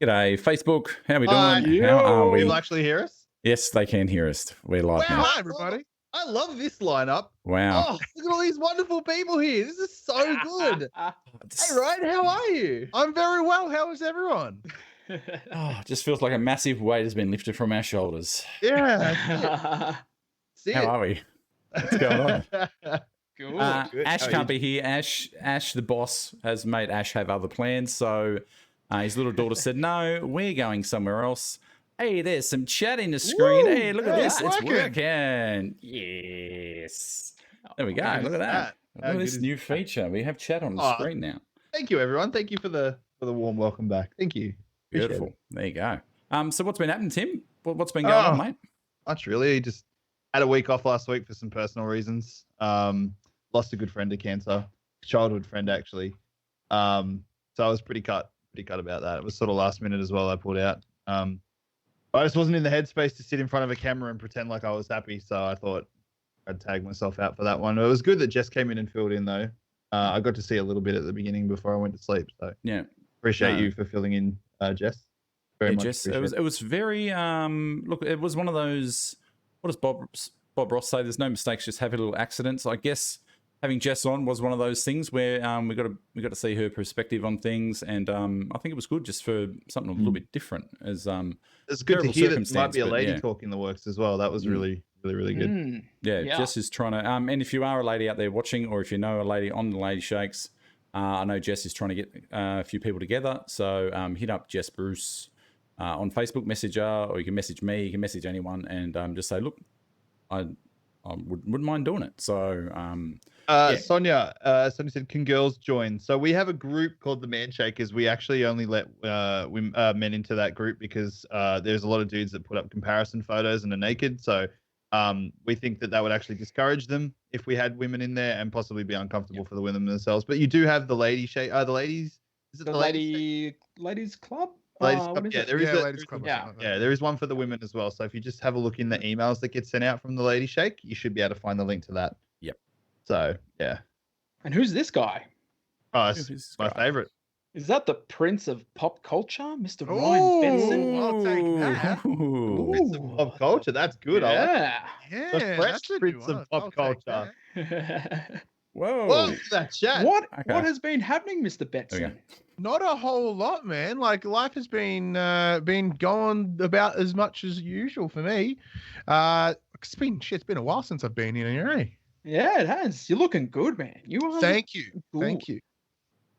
G'day, Facebook. How we Hi. doing? How are People we? actually hear us? Yes, they can hear us. We're live Wow, now. Hi, everybody. I love this lineup. Wow. Oh, look at all these wonderful people here. This is so good. Hey, Ryan, how are you? I'm very well. How is everyone? Oh, just feels like a massive weight has been lifted from our shoulders. Yeah, see How it. are we? What's going on? Good. Ash How are can't you? be here. Ash, the boss, has made Ash have other plans. So his little daughter said, "No, we're going somewhere else." Hey, there's some chat in the screen. Woo! Hey, look at Yeah, this. it's It's working. working. Yes. There we go. How good Look is at that. that? Look How at good this is new that? feature. We have chat on the Oh, screen now. Thank you, everyone. Thank you for the warm welcome back. Thank you. Appreciate Beautiful. it. There you go. So what's been happening, Tim? What's been going on, mate? Much really. Just had a week off last week for some personal reasons. Lost a good friend to cancer, childhood friend actually. So I was pretty cut about that. It was sort of last minute as well. I pulled out. I just wasn't in the headspace to sit in front of a camera and pretend like I was happy. So I thought I'd tag myself out for that one. It was good that Jess came in and filled in though. I got to see a little bit at the beginning before I went to sleep. So Yeah. appreciate you for filling in, Jess. Very much. Jess, it was very look, it was one of those, what does Bob Ross say? There's no mistakes, just happy little accidents. I guess having Jess on was one of those things where we got to see her perspective on things, and I think it was good just for something a little bit different. As it's good to terrible hear that there might be a but lady yeah. talk in the works as well. That was really good. Yeah, Yeah. Jess is trying to. And if you are a lady out there watching, or if you know a lady on the Lady Shakes, I know Jess is trying to get a few people together. So hit up Jess Bruce on Facebook, message her, or you can message me. You can message anyone, and just say, look, I wouldn't mind doing it. So yeah. Sonia said, "Can girls join?" So we have a group called the Man Shakers. We actually only let men into that group because there's a lot of dudes that put up comparison photos and are naked. So we think that would actually discourage them if we had women in there and possibly be uncomfortable for the women themselves. But you do have the lady shake. The ladies. Is it The ladies club? Ladies What club? is Yeah, it? there is Ladies Club. or yeah. something like that. Yeah, there is one for the women as well. So if you just have a look in the emails that get sent out from the Lady Shake, you should be able to find the link to that. Yep. So yeah. And who's this guy? Oh, Who's it's this my guy? favorite. Is that the Prince of Pop Culture, Mr. Ryan Betson? I'll take that. Ooh. Prince of Pop Culture. That's good. I like Yeah. Yeah, the fresh that's a Prince new of one. Pop I'll take Culture. that. Whoa. Whoa, that chat. What Okay. has been happening, Mr. There we Betson? Not a whole lot, man. Like life has been going about as much as usual for me. It's been a while since I've been in here. Eh? Yeah, it has. You're looking good, man. You are. Thank you, Good. thank you.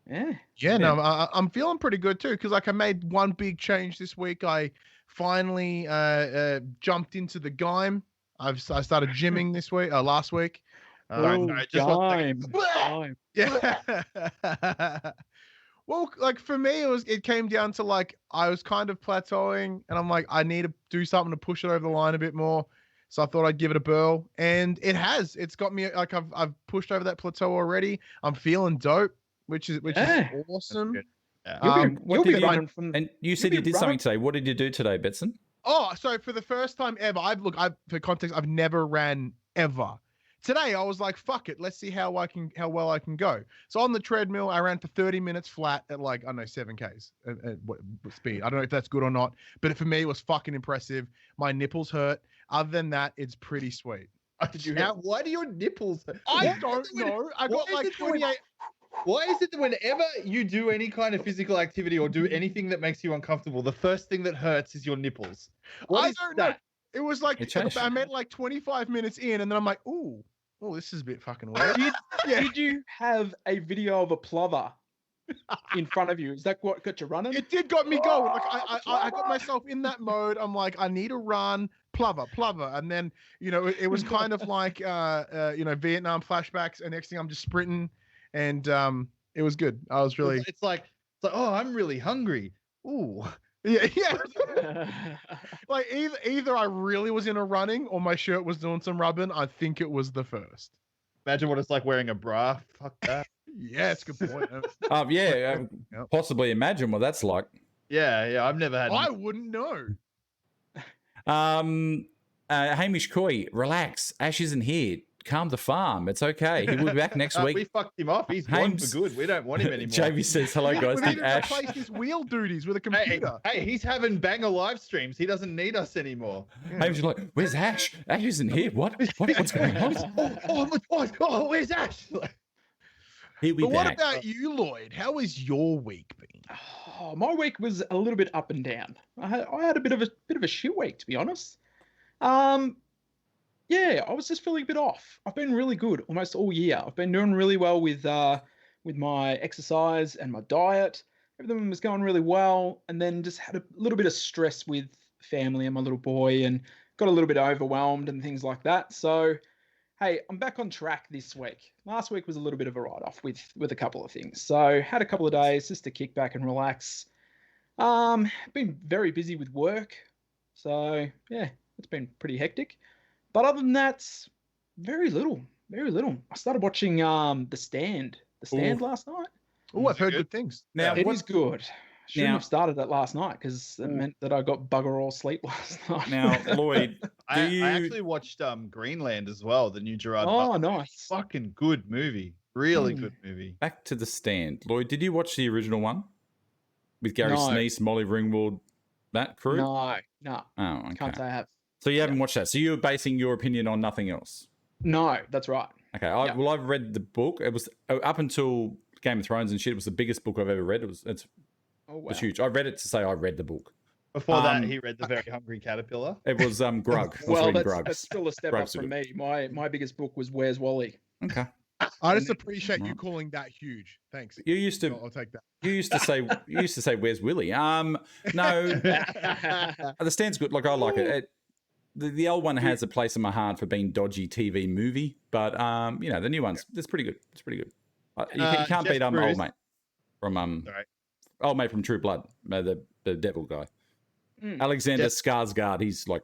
Yeah. Yeah, no, I'm feeling pretty good too because like I made one big change this week. I finally jumped into the game. I started gymming this week, last week. Sorry, just 1 second. Time. Yeah. Well, like for me, it came down to like I was kind of plateauing, and I'm like, I need to do something to push it over the line a bit more. So I thought I'd give it a whirl, and it has. It's got me like I've pushed over that plateau already. I'm feeling dope, which is Yeah. awesome. good. Yeah. You'll be did you- running from. And you said you did something today. What did you do today, Betson? Oh, so for the first time ever, for context, I've never ran ever. Today I was like, fuck it, let's see how well I can go. So on the treadmill, I ran for 30 minutes flat at like, I don't know, 7Ks at what speed. I don't know if that's good or not, but for me it was fucking impressive. My nipples hurt. Other than that, it's pretty sweet. Why do your nipples hurt? I don't know. I got like 28. Why is it that whenever you do any kind of physical activity or do anything that makes you uncomfortable, the first thing that hurts is your nipples? What I is don't know. that? It was like It changed. I made like 25 minutes in, and then I'm like, oh, this is a bit fucking weird. Yeah. Did you have a video of a plover in front of you? Is that what got you running? It did got me going. Like I got myself in that mode. I'm like, I need to run, plover, and then it was kind of like Vietnam flashbacks. And next thing I'm just sprinting, and it was good. I was really It's like, oh, I'm really hungry. Ooh. yeah. Like either I really was in a running or my shirt was doing some rubbing. I think it was the first. Imagine what it's like wearing a bra. Fuck that. Yeah, it's a good point. Yeah, Yep. possibly imagine what that's like. Yeah. I've never had. I wouldn't know. Hamish Coy, relax. Ash isn't here. calm the farm. It's okay. He will be back next We week. fucked him off. He's gone for Hames- good. We don't want him anymore. Jamie says, hello, guys. We've Did even Ash... replaced his wheel duties with a Hey, computer. hey, he's having banger live streams. He doesn't need us anymore. Hames is like, where's Ash? Ash isn't here. What? What's going on? Where's Ash? He'll be But what back. about you, Lloyd? How has your week been? Oh, my week was a little bit up and down. I had a bit of a shit week, to be honest. Yeah, I was just feeling a bit off. I've been really good almost all year. I've been doing really well with my exercise and my diet. Everything was going really well, and then just had a little bit of stress with family and my little boy, and got a little bit overwhelmed and things like that. So, hey, I'm back on track this week. Last week was a little bit of a write-off with a couple of things. So, had a couple of days just to kick back and relax. Been very busy with work, so yeah, it's been pretty hectic. But other than that, very little. I started watching The Stand last night. Oh, I've heard good things. Now, It what- is good. Shouldn't Now- have started it last night because it meant that I got bugger all sleep last night. Now, Lloyd, I you- actually watched Greenland as well, the new Gerard Oh, Butler. nice. Fucking good movie. Really Mm. good movie. back to The Stand. Lloyd, did you watch the original one? With Gary No. Sinise, Molly Ringwald, that crew? No, Oh, okay. can't say I have. So you haven't watched that. So you're basing your opinion on nothing else. No, that's right. Okay. Yeah. Well, I've read the book. It was up until Game of Thrones and shit. It was the biggest book I've ever read. It's Oh, wow. huge. I read it to say I read the book. Before that, Um, he read The Very Hungry Caterpillar. It was Grug. I was Well, reading that's Grugs. still a step Grugs up are from me. My biggest book was Where's Wally? Okay. I just And- appreciate you Right. calling that huge. Thanks. You used to I'll take that. you used to say where's Willie? No, The Stand's good. Like I like it. The old one has a place in my heart for being dodgy TV movie, but the new one's it's pretty good. It's pretty good. You can't Jeff beat Bruce. old mate from Sorry. old mate from True Blood, the devil guy, Mm. Alexander Jeff- Skarsgård. He's like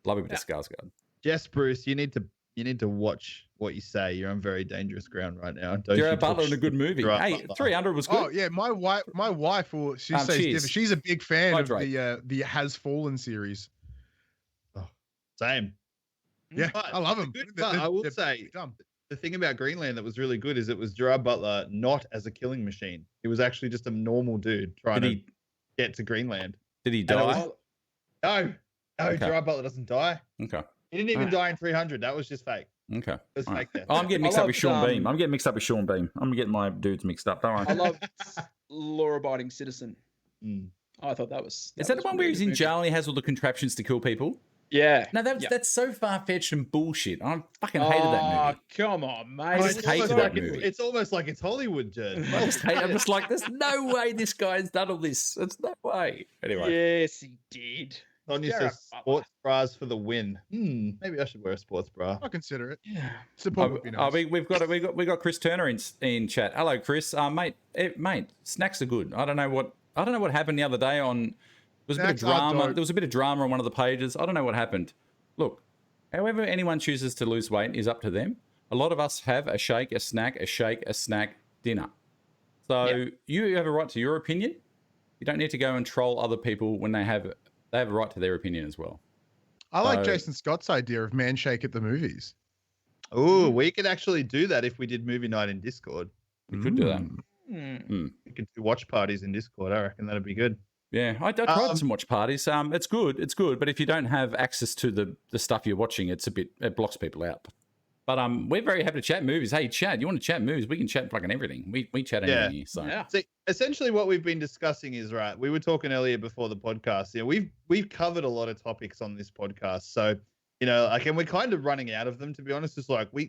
love it with the Skarsgård. Jess Bruce, you need to watch what you say. You're on very dangerous ground right now. Don't you Gerard talk Butler in a shit good to movie. Gerard Hey, Butler. 300 was good. Oh yeah, my wife will. She says cheers. different. She's a big fan of Hydrate. the Has Fallen series. Same. Yeah, But I love them. the good part, I will say, the thing about Greenland that was really good is it was Gerard Butler not as a killing machine. He was actually just a normal dude trying Did to he get to Greenland. did he And it die? was- No, Okay. Gerard Butler doesn't die. Okay. He didn't even Ah. die in 300. That was just fake. Okay. It was All right. fake death. Oh, I'm getting I mixed up with loved, Sean Beam. I'm getting mixed up with Sean Beam. I'm getting my dudes mixed up. Don't worry. I love Law-Abiding Citizen. Mm. I thought that was. Is that the was one a where really he's good in movie. jail and he has all the contraptions to kill people? Yeah. No, Yeah. that's so far fetched and bullshit. I fucking hated that movie. Come on, mate. I just It's hated almost that like movie. It's almost like it's Hollywood, Jed. I just hate, I'm just like, there's no way this guy's done all this. There's no way. Anyway, Yes, he did. Sonia Gerard says Butler. sports bras for the win. Maybe I should wear a sports bra. I'll consider it. Yeah. Support would be nice. we've got Chris Turner in chat. Hello, Chris. Mate, snacks are good. I don't know what happened the other day on. There was a bit of Snacks are drama. dope. There was a bit of drama on one of the pages. I don't know what happened. Look, however anyone chooses to lose weight is up to them. A lot of us have a shake, a snack, dinner. So you have a right to your opinion. You don't need to go and troll other people when they have a right to their opinion as well. I like So- Jason Scott's idea of man shake at the movies. Oh, we could actually do that if we did movie night in Discord. We could do that. Mm. We could do watch parties in Discord. I reckon that'd be good. Yeah, I tried some watch parties. It's good, but if you don't have access to the stuff you're watching, it blocks people out. But we're very happy to chat movies. Hey, Chad, you want to chat movies? We can chat fucking everything. We chat anything here. So Yeah. See, essentially what we've been discussing is right. We were talking earlier before the podcast. Yeah, we've covered a lot of topics on this podcast. So, and we're kind of running out of them, to be honest. It's like we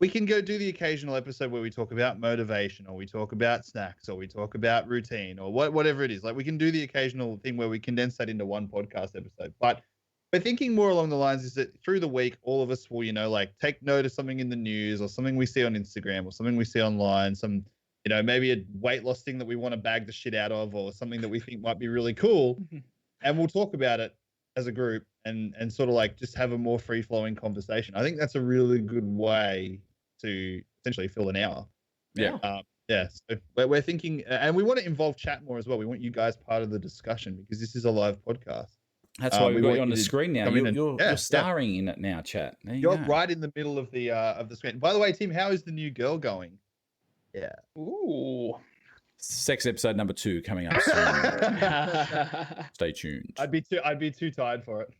can go do the occasional episode where we talk about motivation, or we talk about snacks, or we talk about routine, or whatever it is. Like, we can do the occasional thing where we condense that into one podcast episode. But we're thinking more along the lines is that through the week, all of us will, take note of something in the news, or something we see on Instagram, or something we see online, some, maybe a weight loss thing that we want to bag the shit out of, or something that we think might be really cool. And we'll talk about it as a group and sort of like just have a more free flowing conversation. I think that's a really good way to essentially fill an hour. yeah. So we're thinking, and we want to involve chat more as well. We want you guys part of the discussion because this is a live podcast. That's why we we've got want you on you the to screen now. come in and- You're yeah. starring in it now, chat. There you You're go. right in the middle of the screen. By the way, Tim, how is the new girl going? Yeah. Ooh. Sex episode number 2 coming up soon. Stay tuned. I'd be too tired for it.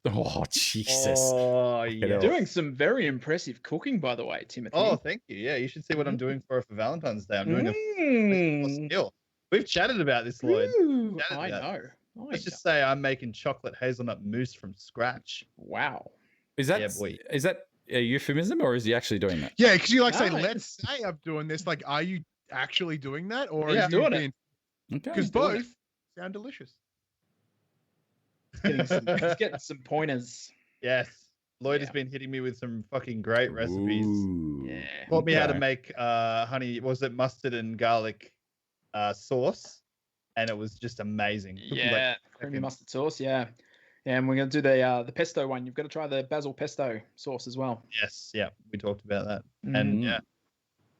Oh, Jesus. Oh, yeah. Doing some very impressive cooking, by the way, Timothy. Oh, thank you. Yeah, you should see what I'm doing for Valentine's Day. I'm doing a Mm. skill. We've chatted about this, Lloyd. Ooh, Chatted I about know. Let's just say I'm making chocolate hazelnut mousse from scratch. Wow. Is that Yeah, boy. is that a euphemism or is he actually doing that? Yeah, because you like say, Nice. let's say I'm doing this. Like, are you actually doing that, or Yeah, are you doing it. being? Okay. Because doing both sound delicious. He's getting some pointers. Yes. Lloyd has Yeah. been hitting me with some fucking great recipes. Ooh. Yeah. Taught me how to Okay. make mustard and garlic sauce, and it was just amazing. Took me, like, Yeah. Creamy mustard sauce. Yeah. Yeah, and we're gonna do the pesto one. You've got to try the basil pesto sauce as well. Yes, yeah, we talked about that, Mm. and yeah,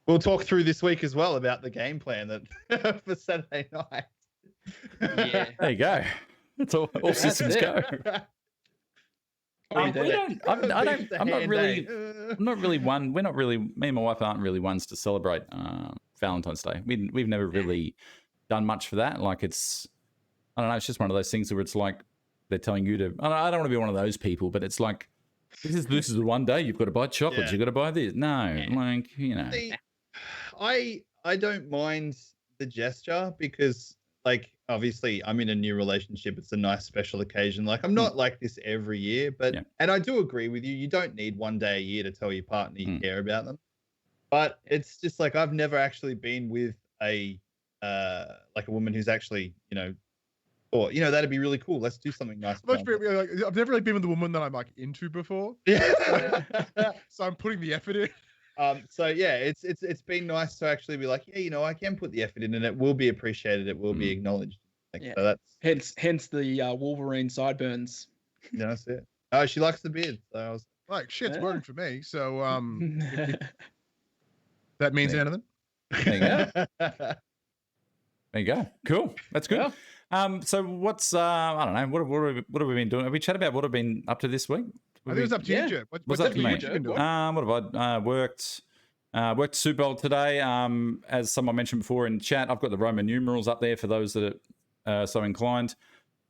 we'll talk through this week as well about the game plan that for Saturday night. Yeah. There you go. That's all That's systems it. go. Oh, We don't, I'm not really. Uh, I'm not really one. We're not really. Me and my wife aren't really ones to celebrate Valentine's Day. We've never really done much for that. Like it's, I don't know. It's just one of those things where it's like they're telling you to. I don't want to be one of those people, but it's like this is the one day you've got to buy chocolates. Yeah. You've got to buy this. No, like See, I don't mind the gesture because, like, obviously I'm in a new relationship. It's a nice special occasion. Like, I'm not like this every year, but Yeah. and I do agree with you. You don't need one day a year to tell your partner you care about them. But it's just like I've never actually been with a like a woman who's actually, or that'd be really cool. Let's do something nice. for Valentine's. I've never really been with a woman that I'm like into before, Yeah. so I'm putting the effort in. So yeah, it's been nice to actually be like, yeah, I can put the effort in, and it will be appreciated. It will be acknowledged. Like, Yeah. So that's Hence the Wolverine sideburns. that's it. Oh, she likes the beard. So I was Like shit's Yeah. working for me. So that means Yeah. anything. there you go. There you go. Cool. That's good. Yeah. So what's I don't know. What have we been doing? Have we chatted about what I've been up to this week? I think it's up to Yeah. you, Jeff. What's up to me? what you been doing? What have I worked Super Bowl today? As someone mentioned before in chat, I've got the Roman numerals up there for those that are so inclined.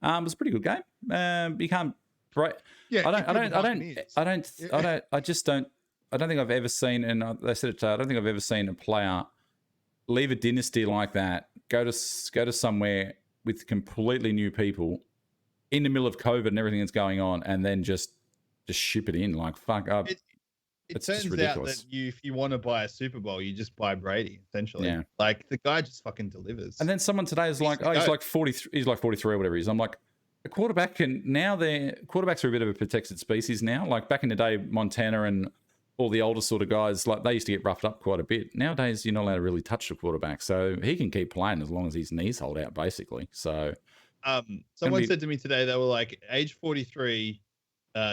It was a pretty good game. You can't break. Yeah, I don't think I've ever seen, and they said it. I don't think I've ever seen a player leave a dynasty like that, go to somewhere with completely new people in the middle of COVID and everything that's going on, and then just ship it in. Like fuck up. It It's turns just out ridiculous. that if you want to buy a Super Bowl, you just buy Brady. Essentially, Yeah. Like the guy just fucking delivers. And then someone today is like, the oh, he's goat. like 43. He's like 43 or whatever he is. I'm like, a quarterback quarterbacks are a bit of a protected species now. Like back in the day, Montana and all the older sort of guys, like they used to get roughed up quite a bit. Nowadays, you're not allowed to really touch the quarterback, so he can keep playing as long as his knees hold out, basically. So, Someone said to me today, they were like, age 43,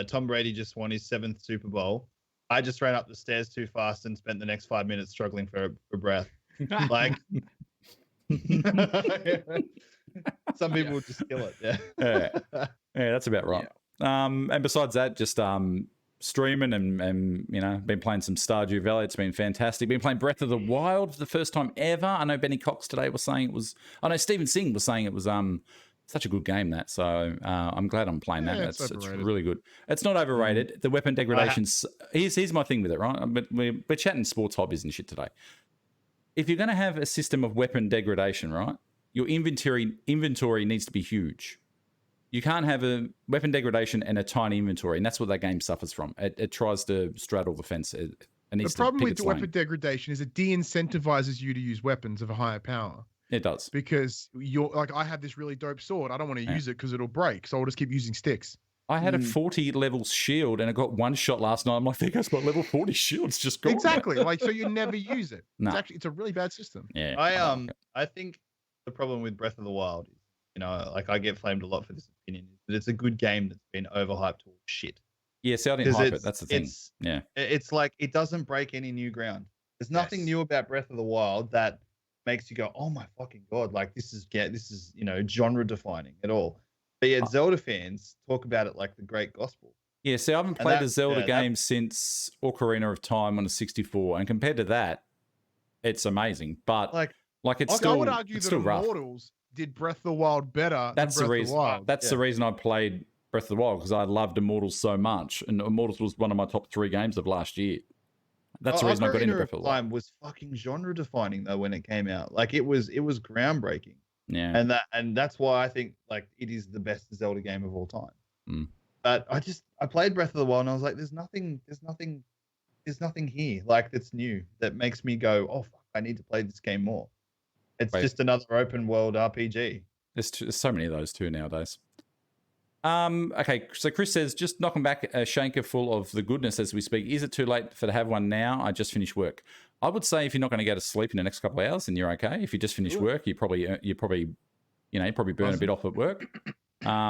Tom Brady just won his 7th Super Bowl. I just ran up the stairs too fast and spent the next 5 minutes struggling for breath. Like, some people would just kill it. Yeah. yeah, that's about right. And besides that, just streaming and been playing some Stardew Valley. It's been fantastic. Been playing Breath of the Wild for the first time ever. I know Benny Cox today was saying it was. I know Stephen Singh was saying it was such a good game that. So I'm glad I'm playing that. Yeah, It's it's overrated. really good. It's not overrated. The weapon degradations. Here's my thing with it, right? But we're chatting sports hobbies and shit today. If you're going to have a system of weapon degradation, right, your inventory needs to be huge. You can't have a weapon degradation and a tiny inventory, and that's what that game suffers from. It tries to straddle the fence. It needs The to problem pick with its the lane. weapon degradation is it de-incentivizes you to use weapons of a higher power. It does. Because you're like, I have this really dope sword. I don't want to use it because it'll break. So I'll just keep using sticks. I had a 40 level shield and I got one shot last night. I'm like, there goes my level 40 shield's just gone. Exactly. Like, so you never use it. No. It's a really bad system. Yeah. I think the problem with Breath of the Wild is, like I get flamed a lot for this opinion, but it's a good game that's been overhyped to shit. Yeah, see, I didn't 'Cause hype it's- it. That's the thing. it's- Yeah. It's like it doesn't break any new ground. There's nothing Yes. new about Breath of the Wild that makes you go, oh my fucking god, like this is genre defining at all. But yet Zelda fans talk about it like the great gospel. Yeah, see, I haven't played a Zelda game since Ocarina of Time on a 64, and compared to that, it's amazing. But like it's still, I would argue it's that still rough. Immortals did Breath of the Wild better That's than the Breath reason. of the Wild. That's the reason I played Breath of the Wild, because I loved Immortals so much, and Immortals was one of my top 3 games of last year. That's the reason I got into Breath of the Wild. Was fucking genre defining though when it came out. Like it was groundbreaking. Yeah. And that's why I think like it is the best Zelda game of all time. Mm. But I played Breath of the Wild and I was like, there's nothing here like that's new that makes me go, oh fuck, I need to play this game more. It's just another open world RPG. There's so many of those too nowadays. Okay, so Chris says, just knocking back a shanker full of the goodness as we speak. Is it too late to have one now? I just finished work. I would say if you're not going to go to sleep in the next couple of hours, then you're okay. If you just finished work, you probably burn a bit off at work. Try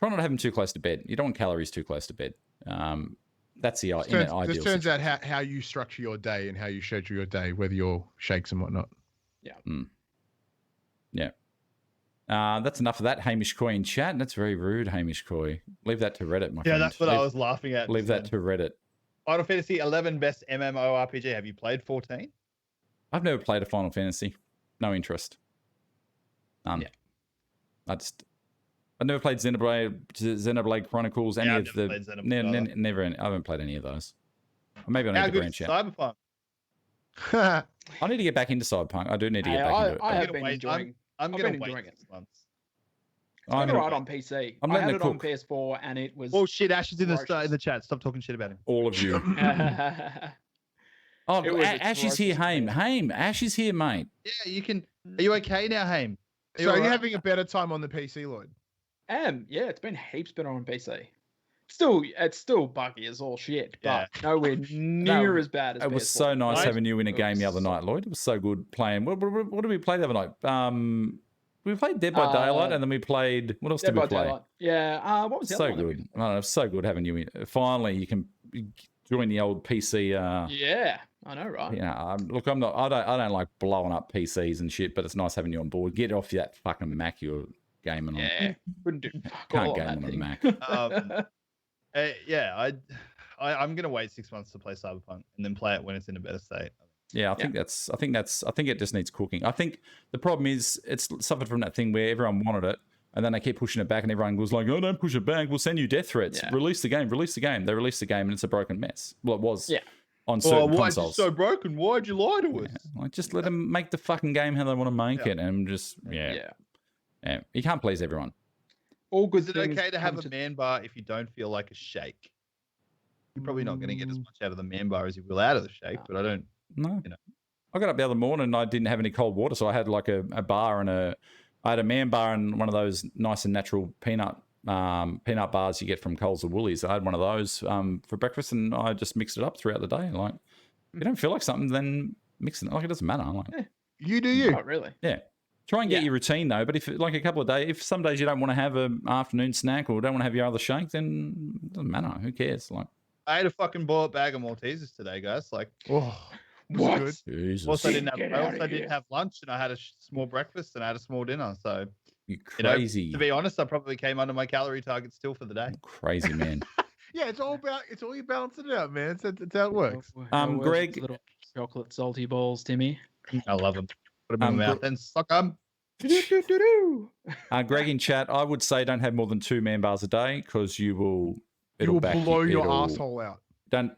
not to have them too close to bed. You don't want calories too close to bed. That's the ideal. This turns out how you structure your day and how you schedule your day, whether you're shakes and whatnot. Yeah. Yeah. That's enough of that, Hamish Coy in chat. That's very rude, Hamish Coy. Leave that to Reddit, my friend. Yeah, that's what I was laughing at. Leave that to Reddit. Final Fantasy 11 best MMORPG. Have you played 14? I've never played a Final Fantasy. No interest. None. Yeah. I've never played Xenoblade Chronicles, any of the... Never. I haven't played any of those. Or maybe I need to branch out. Cyberpunk. I need to get back into Cyberpunk. I do need to get back into it. I have been enjoying I'm going to wait 6 months. It's been alright on PC. I had it on PS4 and it was... Oh shit, Ash is in the chat. Stop talking shit about him. All of you. Ash is here, Haim. Ash is here, mate. Yeah, you can... Are you okay now, Haim? Are you having a better time on the PC, Lloyd? Yeah, it's been heaps better on PC. It's still buggy as all shit, but nowhere near as bad as it was PS4. so nice having you in a game the other night, Lloyd. It was so good playing. What did we play the other night? We played Dead by Daylight, and then we played... What else did we play? Daylight. Yeah, what was the other one? So good. Oh, it's so good having you in. Finally, you can join the old PC... yeah, I know, right? Yeah, look, I don't like blowing up PCs and shit, but it's nice having you on board. Get off that fucking Mac you're gaming on. Yeah, wouldn't do Can't game on a Mac. I'm gonna wait 6 months to play Cyberpunk and then play it when it's in a better state. Yeah, I think it just needs cooking. I think the problem is it's suffered from that thing where everyone wanted it and then they keep pushing it back and everyone was like, oh, don't push it back. We'll send you death threats. Yeah. Release the game. They released the game and it's a broken mess. Well, it was on certain consoles. Why is it so broken? Why'd you lie to us? Like, just let them make the fucking game how they want to make it and just, Yeah. You can't please everyone. All good. Is it okay to have a man bar if you don't feel like a shake? You're probably not going to get as much out of the man bar as you will out of the shake, but I don't. No. I got up the other morning and I didn't have any cold water, so I had like a bar and I had a man bar and one of those nice and natural peanut bars you get from Coles or Woolies. I had one of those for breakfast and I just mixed it up throughout the day. Like, if you don't feel like something, then mix it. Like, it doesn't matter. Like, you do you. Not really. Yeah. Try and get your routine though. But if like a couple of days, if some days you don't want to have an afternoon snack or don't want to have your other shake, then it doesn't matter. Who cares? Like, I ate a fucking boiled bag of Maltesers today, guys. Like, what? Also, I didn't have lunch, and I had a small breakfast, and I had a small dinner. So, you crazy. To be honest, I probably came under my calorie target still for the day. Crazy man. Yeah, it's all you balancing it out, man. It's how it works. Greg, little chocolate salty balls, Timmy. I love them. Put them in my mouth and suck them. Greg in chat, I would say don't have more than 2 man bars a day because you will blow your asshole out.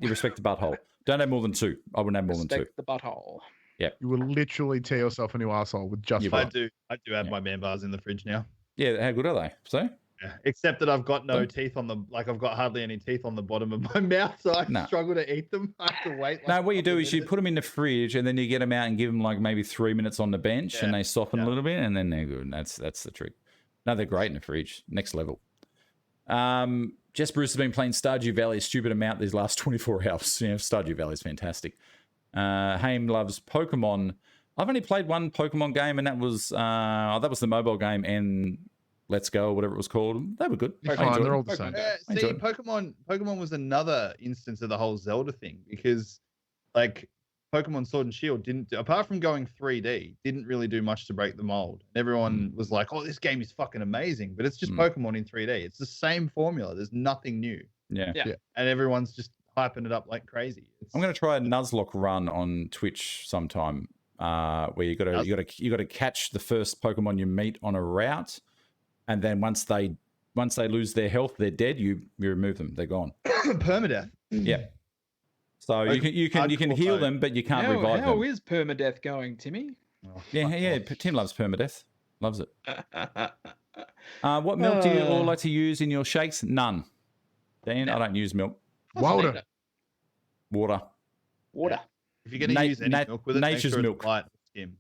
You respect the butthole. Don't have more than 2. I wouldn't have more than 2. Respect the butthole. Yeah. You will literally tear yourself a new asshole with just one. I do have my man bars in the fridge now. Yeah, how good are they? So? Yeah. Except that I've got no teeth on I've got hardly any teeth on the bottom of my mouth, so I struggle to eat them. I have to wait. No, what you do is you put them in the fridge and then you get them out and give them like maybe 3 minutes on the bench and they soften a little bit and then they're good. That's the trick. No, they're great in the fridge. Next level. Jess Bruce has been playing Stardew Valley a stupid amount these last 24 hours. Stardew Valley is fantastic. Haim loves Pokemon. I've only played one Pokemon game and that was the mobile game and Let's Go or whatever it was called. They were good. They're all the same. Pokemon was another instance of the whole Zelda thing because like Pokemon Sword and Shield didn't, apart from going 3D, didn't really do much to break the mold. Everyone was like, "Oh, this game is fucking amazing," but it's just Pokemon in 3D. It's the same formula. There's nothing new. Yeah. And everyone's just hyping it up like crazy. I'm going to try a Nuzlocke run on Twitch sometime, where you got to catch the first Pokemon you meet on a route, and then once they lose their health, they're dead. You remove them. They're gone. Permadeath. Yeah. So you can heal them, but you can't revive them. How is permadeath going, Timmy? Oh, Yeah. Tim loves permadeath. Loves it. What milk do you all like to use in your shakes? None. Dan, I don't use milk. Water. Water. If you're going to use any milk with it, nature's make sure milk. it's light skim.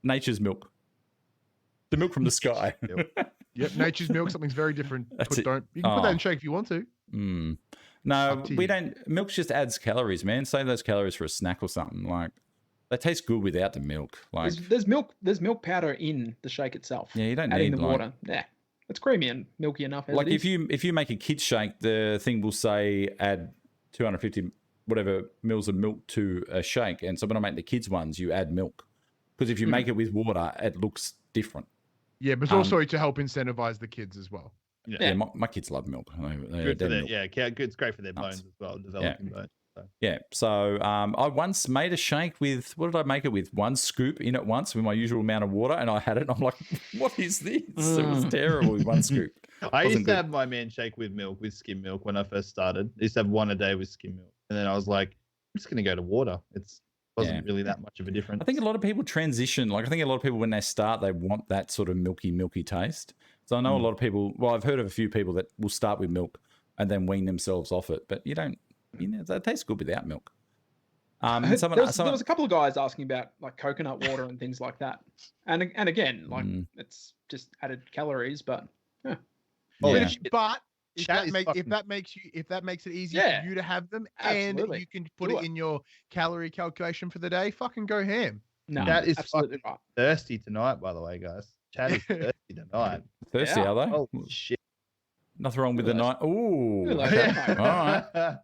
Nature's milk. The milk from the sky. Yep, nature's milk. Something's very different. That's it. You can put that in shake if you want to. No, we don't. Milk just adds calories, man. Save those calories for a snack or something. Like, they taste good without the milk. Like, there's milk powder in the shake itself. Yeah, you don't adding need the water. Yeah, it's creamy and milky enough. Like if you make a kid's shake, the thing will say add 250 whatever mils of milk to a shake, and so when I make the kids ones, you add milk, because if you make it with water, it looks different. Yeah, but it's also to help incentivize the kids as well. Yeah, my kids love milk. Good for their, good. It's great for their bones as well, developing bones. So. Yeah, so I once made a shake with, what did I make it with? 1 scoop in it once with my usual amount of water, and I had it, and I'm like, what is this? It was terrible with 1 scoop. I used to have my man shake with milk, with skim milk when I first started. I used to have 1 a day with skim milk, and then I was like, I'm just going to go to water. It wasn't really that much of a difference. I think a lot of people transition. Like, I think a lot of people, when they start, they want that sort of milky taste. So I know a lot of people, well, I've heard of a few people that will start with milk and then wean themselves off it, but you don't, that tastes good without milk. There was a couple of guys asking about like coconut water and things like that. And again, like it's just added calories, but But if that makes it easier for you to have them, and you can put it in your calorie calculation for the day, fucking go ham. No, Chat is fucking thirsty tonight, by the way, guys. Chat is thirsty tonight. Thirsty, are they? Oh shit! Nothing wrong with the night. Ooh, okay. All right.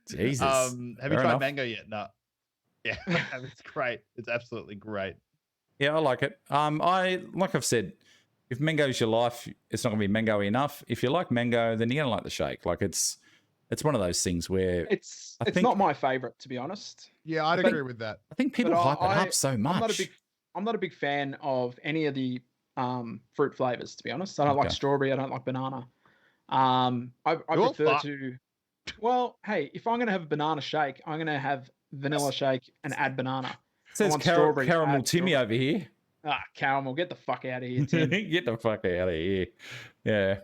Jesus. Have you tried mango yet? No. Yeah, it's great. It's absolutely great. Yeah, I like it. Like I've said, if mango's your life, it's not going to be mango enough. If you like mango, then you're going to like the shake. Like it's one of those things where it's not my favorite, to be honest. Yeah, I'd agree with that. I think people hype it up so much. I'm not a big fan of any of the fruit flavors, to be honest. I don't like strawberry. I don't like banana. I prefer to. Well, hey, if I'm going to have a banana shake, I'm going to have vanilla shake and add banana. It says caramel Timmy over here. Caramel, get the fuck out of here, Tim. Get the fuck out of here. Yeah.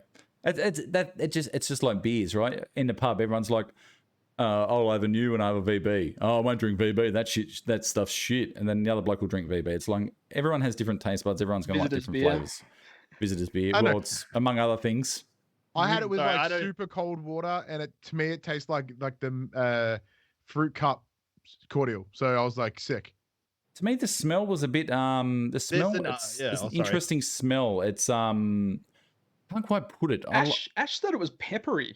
It's just like beers, right? In the pub, everyone's like, I'll have a new and I have a VB. Oh, I won't drink VB. That stuff's shit. And then the other bloke will drink VB. It's like everyone has different taste buds. Everyone's going to like different flavors. Visitor's beer. Well, it's among other things. I had it with super cold water, and to me it tastes like the fruit cup cordial. So I was like sick. To me, the smell was a bit. It's an interesting smell. It's can't quite put it. Ash said it was peppery.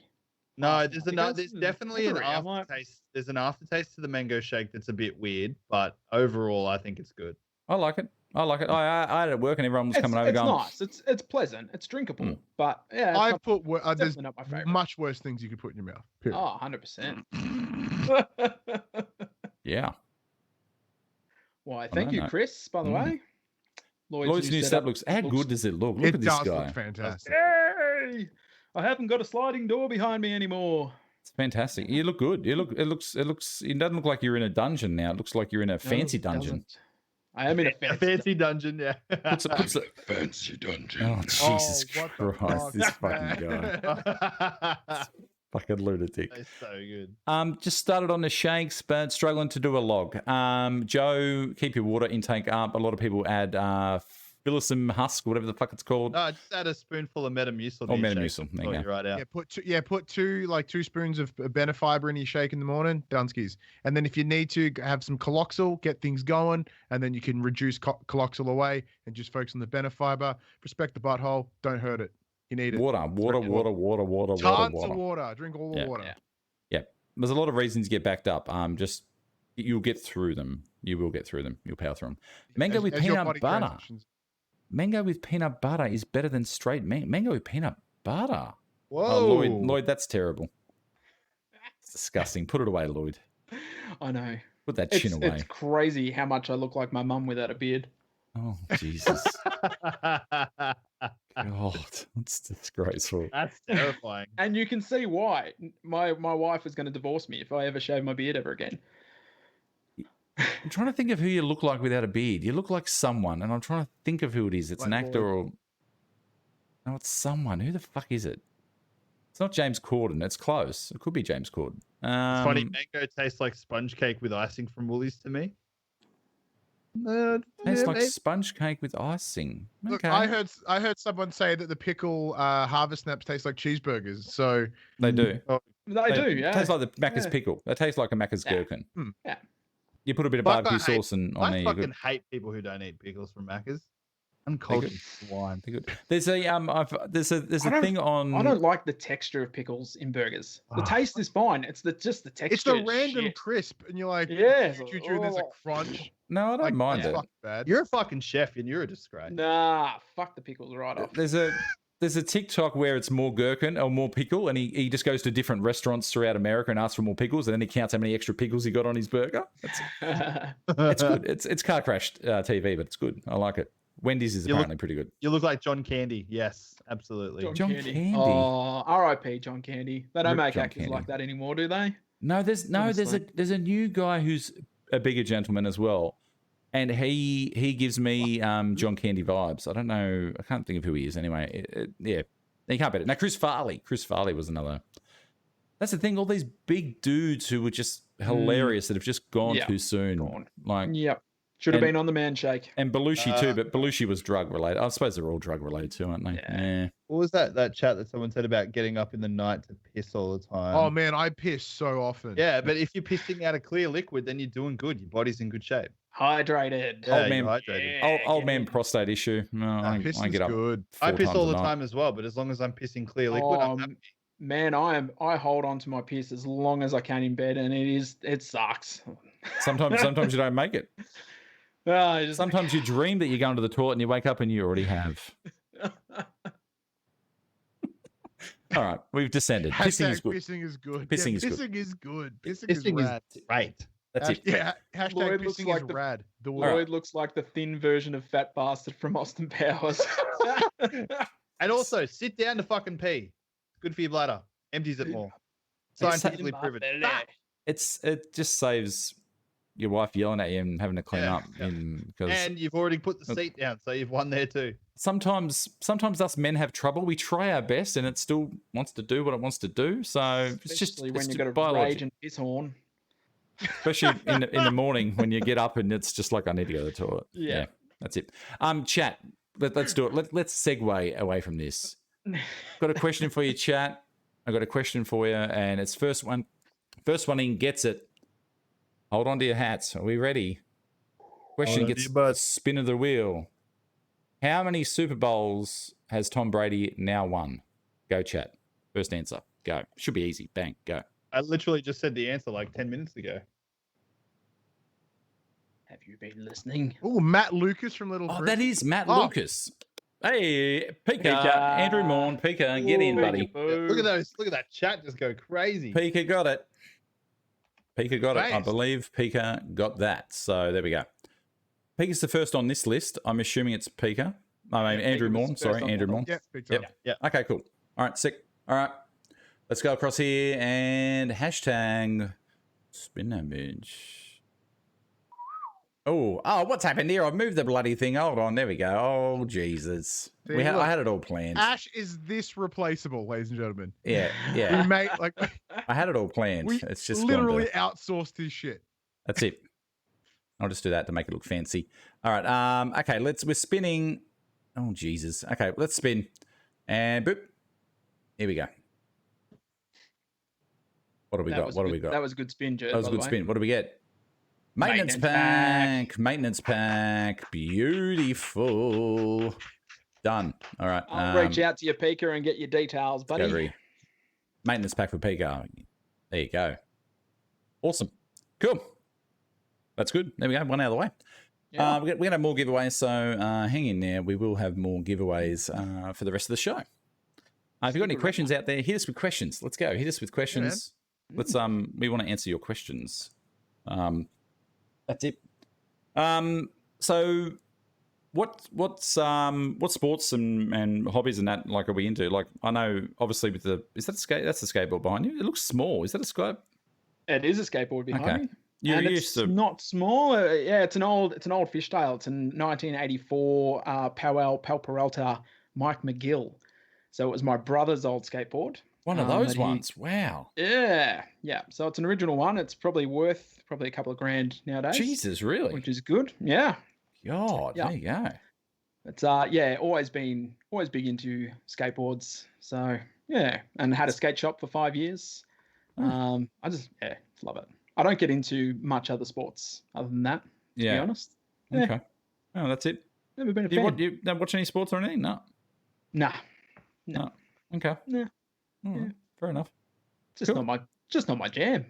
No, there's definitely an aftertaste. There's an aftertaste to the mango shake that's a bit weird, but overall, I think it's good. I like it. I had it at work, and everyone was coming over going, "It's nice. It's pleasant. It's drinkable." But yeah, there's not my favorite. Much worse things you could put in your mouth. Period. Oh, 100%. Yeah. Why? Thank you, Chris. By the way, Lloyd's new setup looks. How good does it look? Look at this guy. It does look fantastic. Hey, I haven't got a sliding door behind me anymore. It's fantastic. You look good. It looks. It doesn't look like you're in a dungeon now. It looks like you're in a fancy dungeon. I am in a fancy dungeon. Yeah. Fancy dungeon. Oh, Jesus Christ! This fucking guy. Fucking lunatic. That's so good. Just started on the shakes, but struggling to do a log. Joe, keep your water intake up. A lot of people add Phyllisum husk, whatever the fuck it's called. No, just add a spoonful of Metamucil. Oh, Metamucil. There you go. Right out. Put two spoons of Benefiber in your shake in the morning, Dunskies. And then if you need to have some Coloxal, get things going, and then you can reduce Coloxal away and just focus on the Benefiber. Respect the butthole. Don't hurt it. You need it. Water. Tons of water. Drink all the water. Yeah. There's a lot of reasons to get backed up. Just You'll get through them. You will get through them. You'll power through them. Mango with As your peanut body butter. transitions. Mango with peanut butter is better than straight mango with peanut butter. Whoa. Oh, Lloyd, that's terrible. It's disgusting. Put it away, Lloyd. I know. Put that chin away. It's crazy how much I look like my mum without a beard. Oh, Jesus. God, that's disgraceful. That's terrifying. And you can see why. My wife is going to divorce me if I ever shave my beard ever again. I'm trying to think of who you look like without a beard. You look like someone, and I'm trying to think of who it is. It's an Like actor or... No, it's someone. Who the fuck is it? It's not James Corden. It's close. It could be James Corden. It's funny, mango tastes like sponge cake with icing from Woolies to me. Tastes like maybe. sponge cake with icing. Look, Okay. I heard someone say that the pickle harvest snaps taste like cheeseburgers. So They do. They do, yeah. Tastes like the Macca's Yeah. pickle. They taste like a Macca's Yeah. gherkin. Yeah. You put a bit of Fuck, barbecue I hate- sauce on I there. You're fucking good. hate people who don't eat pickles from Macca's. Uncultured swine. They're good. There's a there's a I don't- thing on. I don't like the texture of pickles in burgers. The Ah. taste is fine. It's just the texture. it's the is random shit. crisp, and you're like, Yeah. there's a Oh. crunch. No, I don't Like, mind that's it. fucking bad. You're a fucking chef and you're a disgrace. Nah, fuck the pickles right off. There's a TikTok where it's more gherkin or more pickle, and he just goes to different restaurants throughout America and asks for more pickles, and then he counts how many extra pickles he got on his burger. It's good. It's car crash TV, but it's good. I like it. Wendy's is You look- apparently pretty good. You look like John Candy. Yes, absolutely. John Candy. Oh, R.I.P. John Candy. They don't Rip make John actors Candy. like that anymore, do they? No, there's Honestly. a new guy who's a bigger gentleman as well, and he gives me John Candy vibes. I don't know. I can't think of who he is anyway. Yeah, you can't bet it. Now Chris Farley. Chris Farley was another. That's the thing. All these big dudes who were just hilarious that have just gone Yeah, too soon. gone. Like Yep. Should have And- been on the man shake. and Belushi too, but Belushi was drug related. I suppose they're all drug related too, aren't they? Yeah. What was that chat that someone said about getting up in the night to piss all the time? Oh man, I piss so often. Yeah, but if you're pissing out a clear liquid, then you're doing good. Your body's in good shape. Hydrated. Yeah, Old man- you're hydrated. Yeah, Old get man in. prostate issue. No, I Pissing's get up. good. I 4 piss times all a the night. time as well, but as long as I'm pissing clear liquid, I'm happy. Man, I hold on to my piss as long as I can in bed, and it sucks. Sometimes you don't make it. I just, Sometimes you dream that you're going to the toilet and you wake up and you already have. All right, we've descended. Pissing Hashtag is good. Pissing is good. Pissing Yeah, is good. pissing is good. Pissing, Pissing is is rad. great. That's it. Yeah. Hashtag Lloyd looks pissing like is the- rad. The right. Lloyd looks like the thin version of Fat Bastard from Austin Powers. And also, sit down to fucking pee. Good for your bladder. Empties it more. Scientifically proven. It just saves your wife yelling at you and having to clean Yeah, up. yeah. Because And you've already put the seat down, so you've won there too. sometimes us men have trouble. We try our best and it still wants to do what it wants to do. So it's just Especially when it's you've just got a biology. rage and piss horn. Especially in the morning when you get up and it's just like I need to go to the toilet. Yeah. That's it. Chat. Let's do it. Let's segue away from this. Got a question for you, chat. I got a question for you, and it's first one in gets it. Hold on to your hats. Are we ready? Question Hold on to gets your butts. spin of the wheel. How many Super Bowls has Tom Brady now won? Go, chat. First answer. Go. Should be easy. Bang. Go. I literally just said the answer like 10 minutes ago. Have you been listening? Oh, Matt Lucas from Little Oh, Britain. that is Matt Oh. Lucas. Hey, Pika. Pika. Andrew Morn. Pika, get in, Ooh, buddy. peekaboo. Look at those. Look at that chat just go crazy. Pika got it. Pika got it. I Nice. believe Pika got that. So there we go. Pika's the first on this list. I'm assuming it's Pika. I mean, Yeah, Andrew Pika was Morn. the first Sorry, on Andrew that Morn. Yeah, picked Yep. up. Yeah. Okay, cool. All right, sick. All right. Let's go across here and hashtag spin image. Oh, what's happened here? I've moved the bloody thing. Hold on. There we go. Oh, Jesus. See, I look. had it all planned. Ash is this replaceable, ladies and gentlemen. Yeah, We yeah. made like I had it all planned. we It's just gone literally to- outsourced his shit. That's it. I'll just do that to make it look fancy. All right. Okay. We're spinning. Oh, Jesus. Okay. Let's spin. And boop. Here we go. What do we got? What do we got? That was a good spin, Jerd. That was a good spin. What do we get? Maintenance pack. Maintenance pack. Beautiful. Done. All right. I'll reach out to your Pika and get your details, buddy. Discovery. Maintenance pack for Pika. There you go. Awesome. Cool. That's good. There we go. One out of the way. Yeah. We're going to have more giveaways, so hang in there. We will have more giveaways for the rest of the show. If you've got any questions out there, hit us with questions. Let's go. Hit us with questions. Let's we want to answer your questions. That's it. So what sports and hobbies and that like are we into? Like I know obviously with that's the skateboard behind you. It looks small. Is that a skate? It is a skateboard behind me. You're and used it's to not small. Yeah, it's an old fishtail. It's a 1984 Powell Peralta Mike McGill. So it was my brother's old skateboard. one of those ones. Wow. Yeah. So it's an original one. It's probably worth a couple of grand nowadays. Jesus, really? Which is good. Yeah. God, Yeah. there you go. It's always big into skateboards. So yeah, and had a skate shop for 5 years. I just love it. I don't get into much other sports other than that, to be honest. Yeah. Okay. Oh, that's it. Never been a fan. You don't watch any sports or anything? No. Nah. No. Okay. Nah. All right. Fair enough. Just not my jam.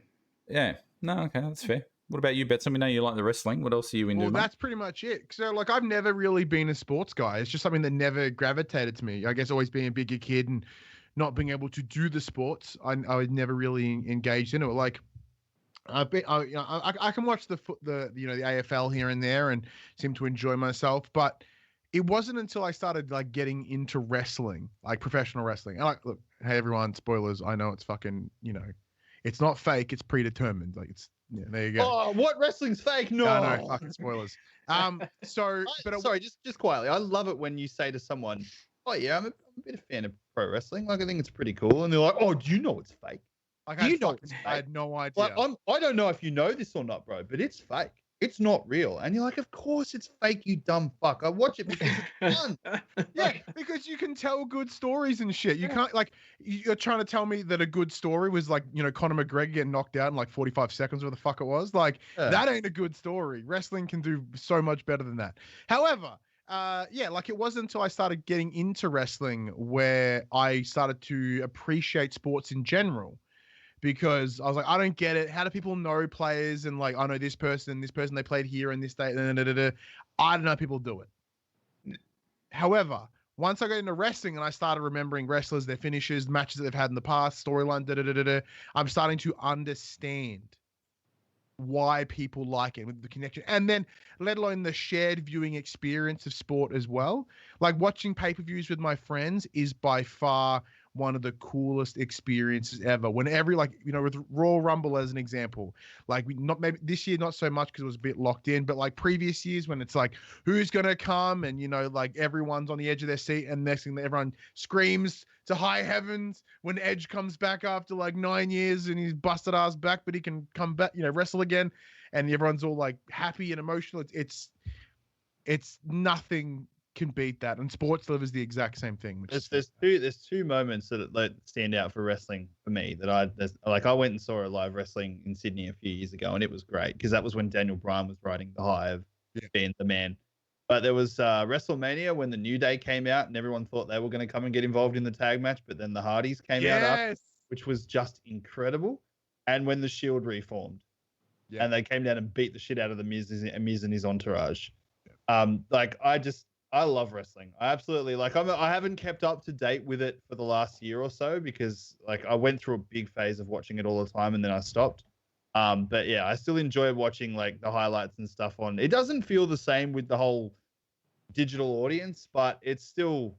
Yeah. No, okay, that's fair. What about you, Betson? We know you like the wrestling. What else are you into? Well, mate? that's pretty much it. So, like, I've never really been a sports guy. It's just something that never gravitated to me. I guess always being a bigger kid and not being able to do the sports, I was never really engaged in it. Like, I can watch the AFL here and there and seem to enjoy myself, but it wasn't until I started like getting into wrestling, like professional wrestling. And like, look, hey everyone, spoilers. I know it's fucking, it's not fake. It's predetermined. Like there you go. Oh, what wrestling's fake? No, no, fucking spoilers. Sorry, just quietly. I love it when you say to someone, "Oh yeah, I'm a bit of a fan of pro wrestling. Like I think it's pretty cool," and they're like, "Oh, do you know it's fake?" Like, I had no idea. Like, I don't know if you know this or not, bro, but it's fake. It's not real. And you're like, of course it's fake, you dumb fuck. I watch it because it's fun. Yeah, because you can tell good stories and shit. You can't, like, you're trying to tell me that a good story was like, Conor McGregor getting knocked out in like 45 seconds, where the fuck it was. Like, that ain't a good story. Wrestling can do so much better than that. However, like it wasn't until I started getting into wrestling where I started to appreciate sports in general. Because I was like, I don't get it. How do people know players? And like, I know this person, they played here and this day. I don't know how people do it. However, once I got into wrestling and I started remembering wrestlers, their finishes, matches that they've had in the past, storyline, I'm starting to understand why people like it with the connection. And then let alone the shared viewing experience of sport as well. Like watching pay-per-views with my friends is by far one of the coolest experiences ever. With Royal Rumble as an example, like maybe this year not so much because it was a bit locked in, but like previous years when it's like who's gonna come and like everyone's on the edge of their seat, and next thing everyone screams to high heavens when Edge comes back after like 9 years and he's busted ass back, but he can come back, wrestle again, and everyone's all like happy and emotional. It's nothing can beat that, and sports delivers the exact same thing. There's two moments that stand out for wrestling for me that I went and saw a live wrestling in Sydney a few years ago, and it was great because that was when Daniel Bryan was riding the high of being the man. But there was WrestleMania when the New Day came out, and everyone thought they were going to come and get involved in the tag match, but then the Hardys came out after, which was just incredible. And when the Shield reformed, and they came down and beat the shit out of the Miz and his entourage. I love wrestling. I absolutely I haven't kept up to date with it for the last year or so because like I went through a big phase of watching it all the time and then I stopped. But yeah, I still enjoy watching like the highlights and stuff on. It doesn't feel the same with the whole digital audience, but it's still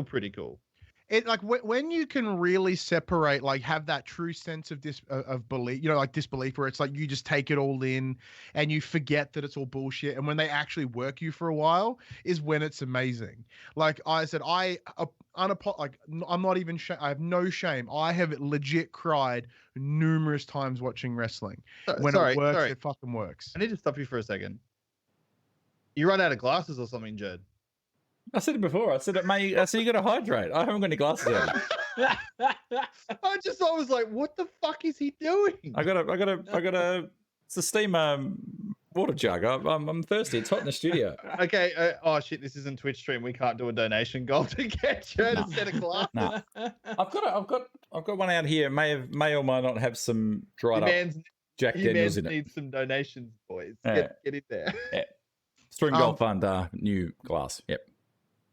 pretty cool. It like when you can really separate, like have that true sense of belief, like disbelief, where it's like you just take it all in and you forget that it's all bullshit. And when they actually work you for a while is when it's amazing. Like I said, I'm not even I have no shame. I have legit cried numerous times watching wrestling. When it works, it fucking works. I need to stop you for a second. You run out of glasses or something, Jed? I said it before. I said you got to hydrate. I haven't got any glasses on. I was like, what the fuck is he doing? I got a it's a steam water jug. I'm thirsty. It's hot in the studio. Okay. Oh shit! This isn't Twitch stream. We can't do a donation goal to get you a set of glasses. Nah. I've got one out here. May or may not have some dried up. Jack Daniels in it. Needs some donations, boys. Yeah. Get in there. Yeah. String Golf Fund, new glass. Yep.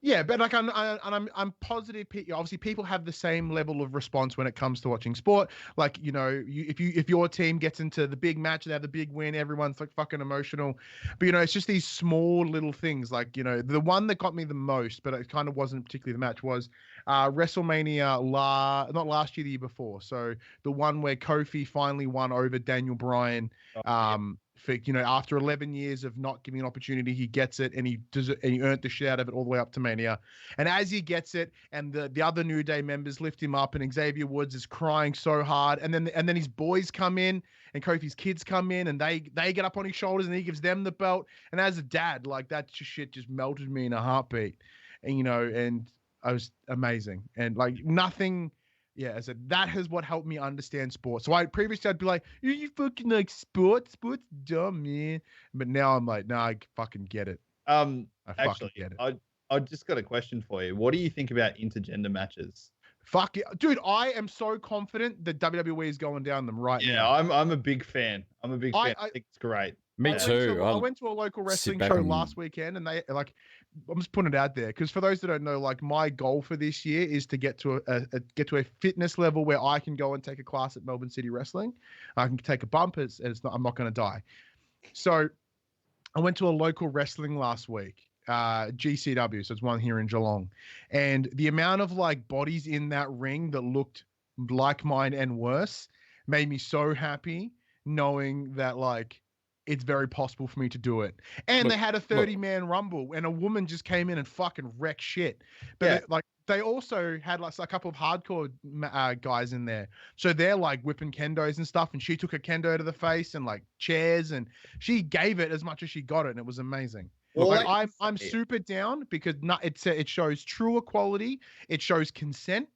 Yeah, but like I'm positive. Obviously, people have the same level of response when it comes to watching sport. Like, you know, if your team gets into the big match, they have the big win, everyone's like fucking emotional. But you know, it's just these small little things. Like, you know, the one that got me the most, but it kind of wasn't particularly the match, was WrestleMania not last year, the year before. So the one where Kofi finally won over Daniel Bryan. For, you know, after 11 years of not giving an opportunity, he gets it, and he does it, and he earned the shit out of it all the way up to Mania. And as he gets it, and the other New Day members lift him up, and Xavier Woods is crying so hard, and then his boys come in, and Kofi's kids come in, and they get up on his shoulders, and he gives them the belt. And as a dad, like, that shit just melted me in a heartbeat. And you know, and I was amazing, and like nothing. Yeah, I said that has what helped me understand sports. So I'd be like, you fucking like sports dumb, man. But now I'm like, nah, I fucking get it. I Actually, get it. I just got a question for you. What do you think about intergender matches? Fuck it. Dude, I am so confident that WWE is going down them right now. Yeah, I'm a big fan. I'm a big fan. I think it's great. Me too. I went to a local wrestling show last weekend, and they like, I'm just putting it out there because for those that don't know, like, my goal for this year is to get to a fitness level where I can go and take a class at Melbourne City Wrestling. I can take a bump. I'm not going to die. So I went to a local wrestling last week, GCW. So it's one here in Geelong, and the amount of like bodies in that ring that looked like mine and worse made me so happy knowing that like, it's very possible for me to do it. And they had a 30-man rumble, and a woman just came in and fucking wrecked shit. But they also had like a couple of hardcore guys in there. So they're like whipping kendos and stuff. And she took a kendo to the face and like chairs, and she gave it as much as she got it. And it was amazing. Well, like, I'm super down because it shows true equality. It shows consent.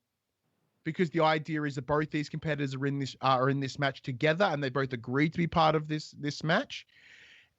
Because the idea is that both these competitors are in this match together, and they both agreed to be part of this match.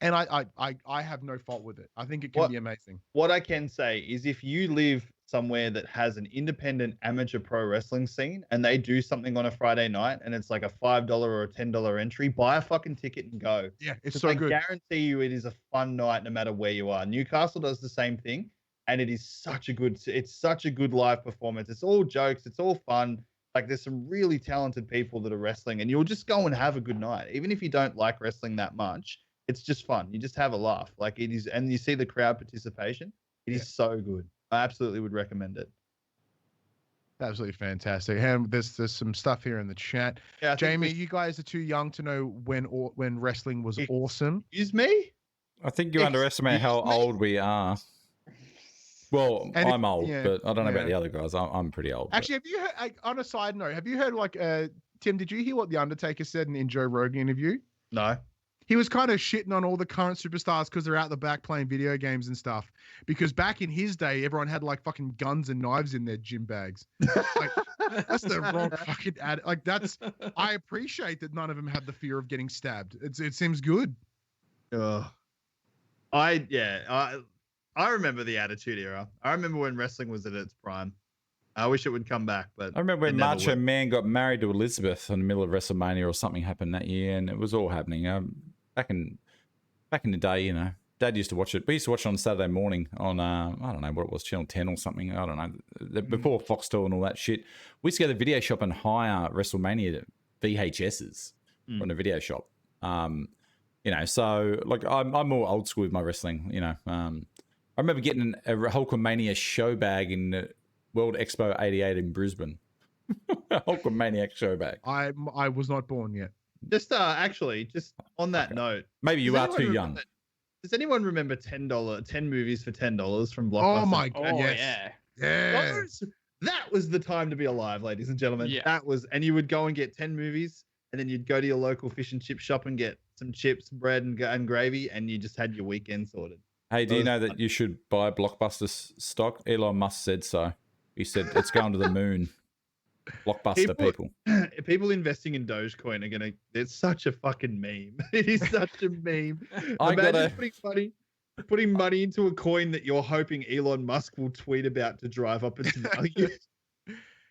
And I have no fault with it. I think it can be amazing. What I can say is, if you live somewhere that has an independent amateur pro wrestling scene, and they do something on a Friday night, and it's like a $5 or a $10 entry, buy a fucking ticket and go. Yeah, it's so good. I guarantee you, it is a fun night no matter where you are. Newcastle does the same thing. And it's such a good live performance. It's all jokes. It's all fun. Like, there's some really talented people that are wrestling, and you'll just go and have a good night. Even if you don't like wrestling that much, it's just fun. You just have a laugh. Like, it is, and you see the crowd participation. It is so good. I absolutely would recommend it. Absolutely fantastic. And there's some stuff here in the chat. Yeah, Jamie, you guys are too young to know when wrestling was awesome. Excuse me? I think you underestimate how old we are. Well, I'm old, but I don't know about the other guys. I'm pretty old. Actually, have you heard, on a side note, have you heard like, Tim, did you hear what The Undertaker said in Joe Rogan interview? No. He was kind of shitting on all the current superstars because they're out the back playing video games and stuff. Because back in his day, everyone had like fucking guns and knives in their gym bags. Like, that's the wrong fucking ad. Like, I appreciate that none of them had the fear of getting stabbed. It seems good. I remember the Attitude Era. I remember when wrestling was at its prime. I wish it would come back, but I remember when Macho Man got married to Elizabeth in the middle of WrestleMania or something happened that year, and it was all happening. Back in the day, you know, Dad used to watch it. We used to watch it on Saturday morning on I don't know what it was, Channel 10 or something. I don't know, before Foxtel and all that shit. We used to go to the video shop and hire WrestleMania VHSs from the video shop. You know, so like I'm more old school with my wrestling. You know, I remember getting a Hulkamania show bag in the World Expo 88 in Brisbane. Hulkamaniac show bag. I was not born yet. Just on that note. Maybe you are too young. Does anyone remember 10 movies for $10 from Blockbuster? Oh my god, yes. That was the time to be alive, ladies and gentlemen. Yeah. That was, and you would go and get 10 movies, and then you'd go to your local fish and chip shop and get some chips, bread, and gravy, and you just had your weekend sorted. Hey, do you know that you should buy Blockbuster stock? Elon Musk said so. He said it's going to the moon. Blockbuster people investing in Dogecoin are gonna. It's such a fucking meme. It is such a meme. Imagine putting money into a coin that you're hoping Elon Musk will tweet about to drive up its value.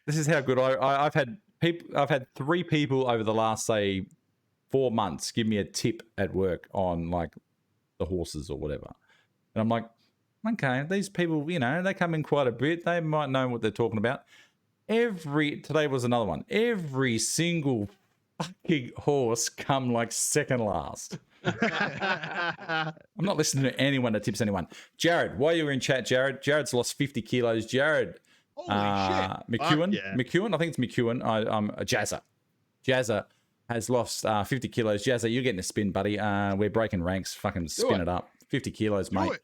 This is how good I've had people. I've had 3 people over the last, say, 4 months, give me a tip at work on like the horses or whatever. And I'm like, okay, these people, they come in quite a bit. They might know what they're talking about. Today was another one. Every single fucking horse come like second last. I'm not listening to anyone that tips anyone. Jared, while you were in chat, Jared's lost 50 kilos. Jared, Holy shit. McEwen, I think it's McEwen. Jazza has lost 50 kilos. Jazza, you're getting a spin, buddy. We're breaking ranks. Fucking spin it up. 50 kilos, mate.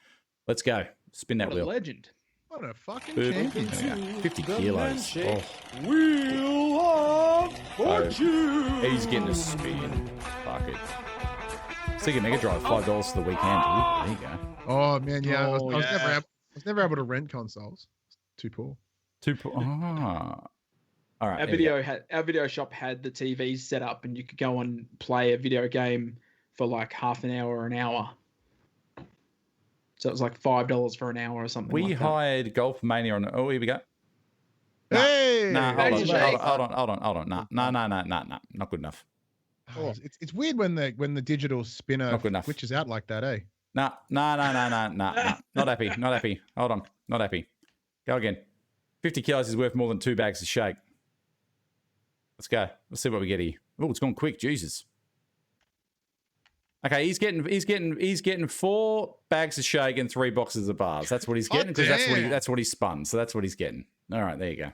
Let's go. Spin that What a wheel. legend. What a fucking Boop. champion. There we go. 50 kilos. Oh. Wheel of Fortune. He's getting a spin. Fuck it. Sega Mega Drive, $5 for the weekend. Ooh, there you go. Oh man, yeah. I Oh, was yeah. never able to rent consoles. Too poor. All right. Our video shop had the TVs set up, and you could go and play a video game for like half an hour or an hour. So it was like $5 for an hour or something. We like that. hired Golf Mania on. Oh, here we go. Hey. Nah, Hold on. Nah, not good enough. Oh, it's weird when the digital spinner Not good enough. switches out like that, eh? Nah. Not happy. Hold on. Not happy. Go again. 50 kilos is worth more than 2 bags of shake. Let's go. Let's see what we get here. Oh, it's gone quick. Jesus. Okay, he's getting 4 bags of shake and 3 boxes of bars. That's what he's getting because that's what he spun. So that's what he's getting. All right, there you go.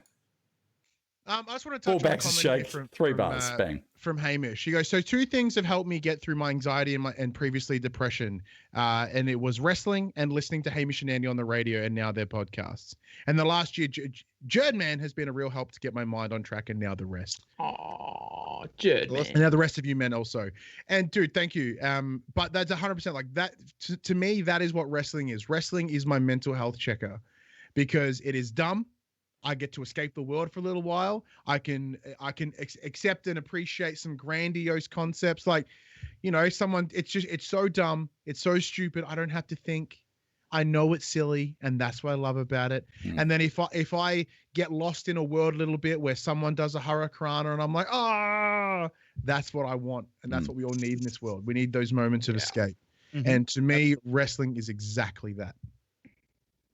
I just want to 4 touch on a bags of comment shake, 3 bars, bang. From Hamish. He goes, so 2 things have helped me get through my anxiety and previously depression. And it was wrestling and listening to Hamish and Andy on the radio and now their podcasts. And the last year, Jerdman has been a real help to get my mind on track and now the rest. Oh, Jerd, man. And now the rest of you men also. And dude, thank you. But that's 100% like that. To me, that is what wrestling is. Wrestling is my mental health checker because it is dumb. I get to escape the world for a little while. I can accept and appreciate some grandiose concepts like, it's so dumb. It's so stupid. I don't have to think. I know it's silly, and that's what I love about it. And then if I get lost in a world a little bit where someone does a hurricane and I'm like, that's what I want. And that's what we all need in this world. We need those moments of escape. Mm-hmm. And to me, wrestling is exactly that.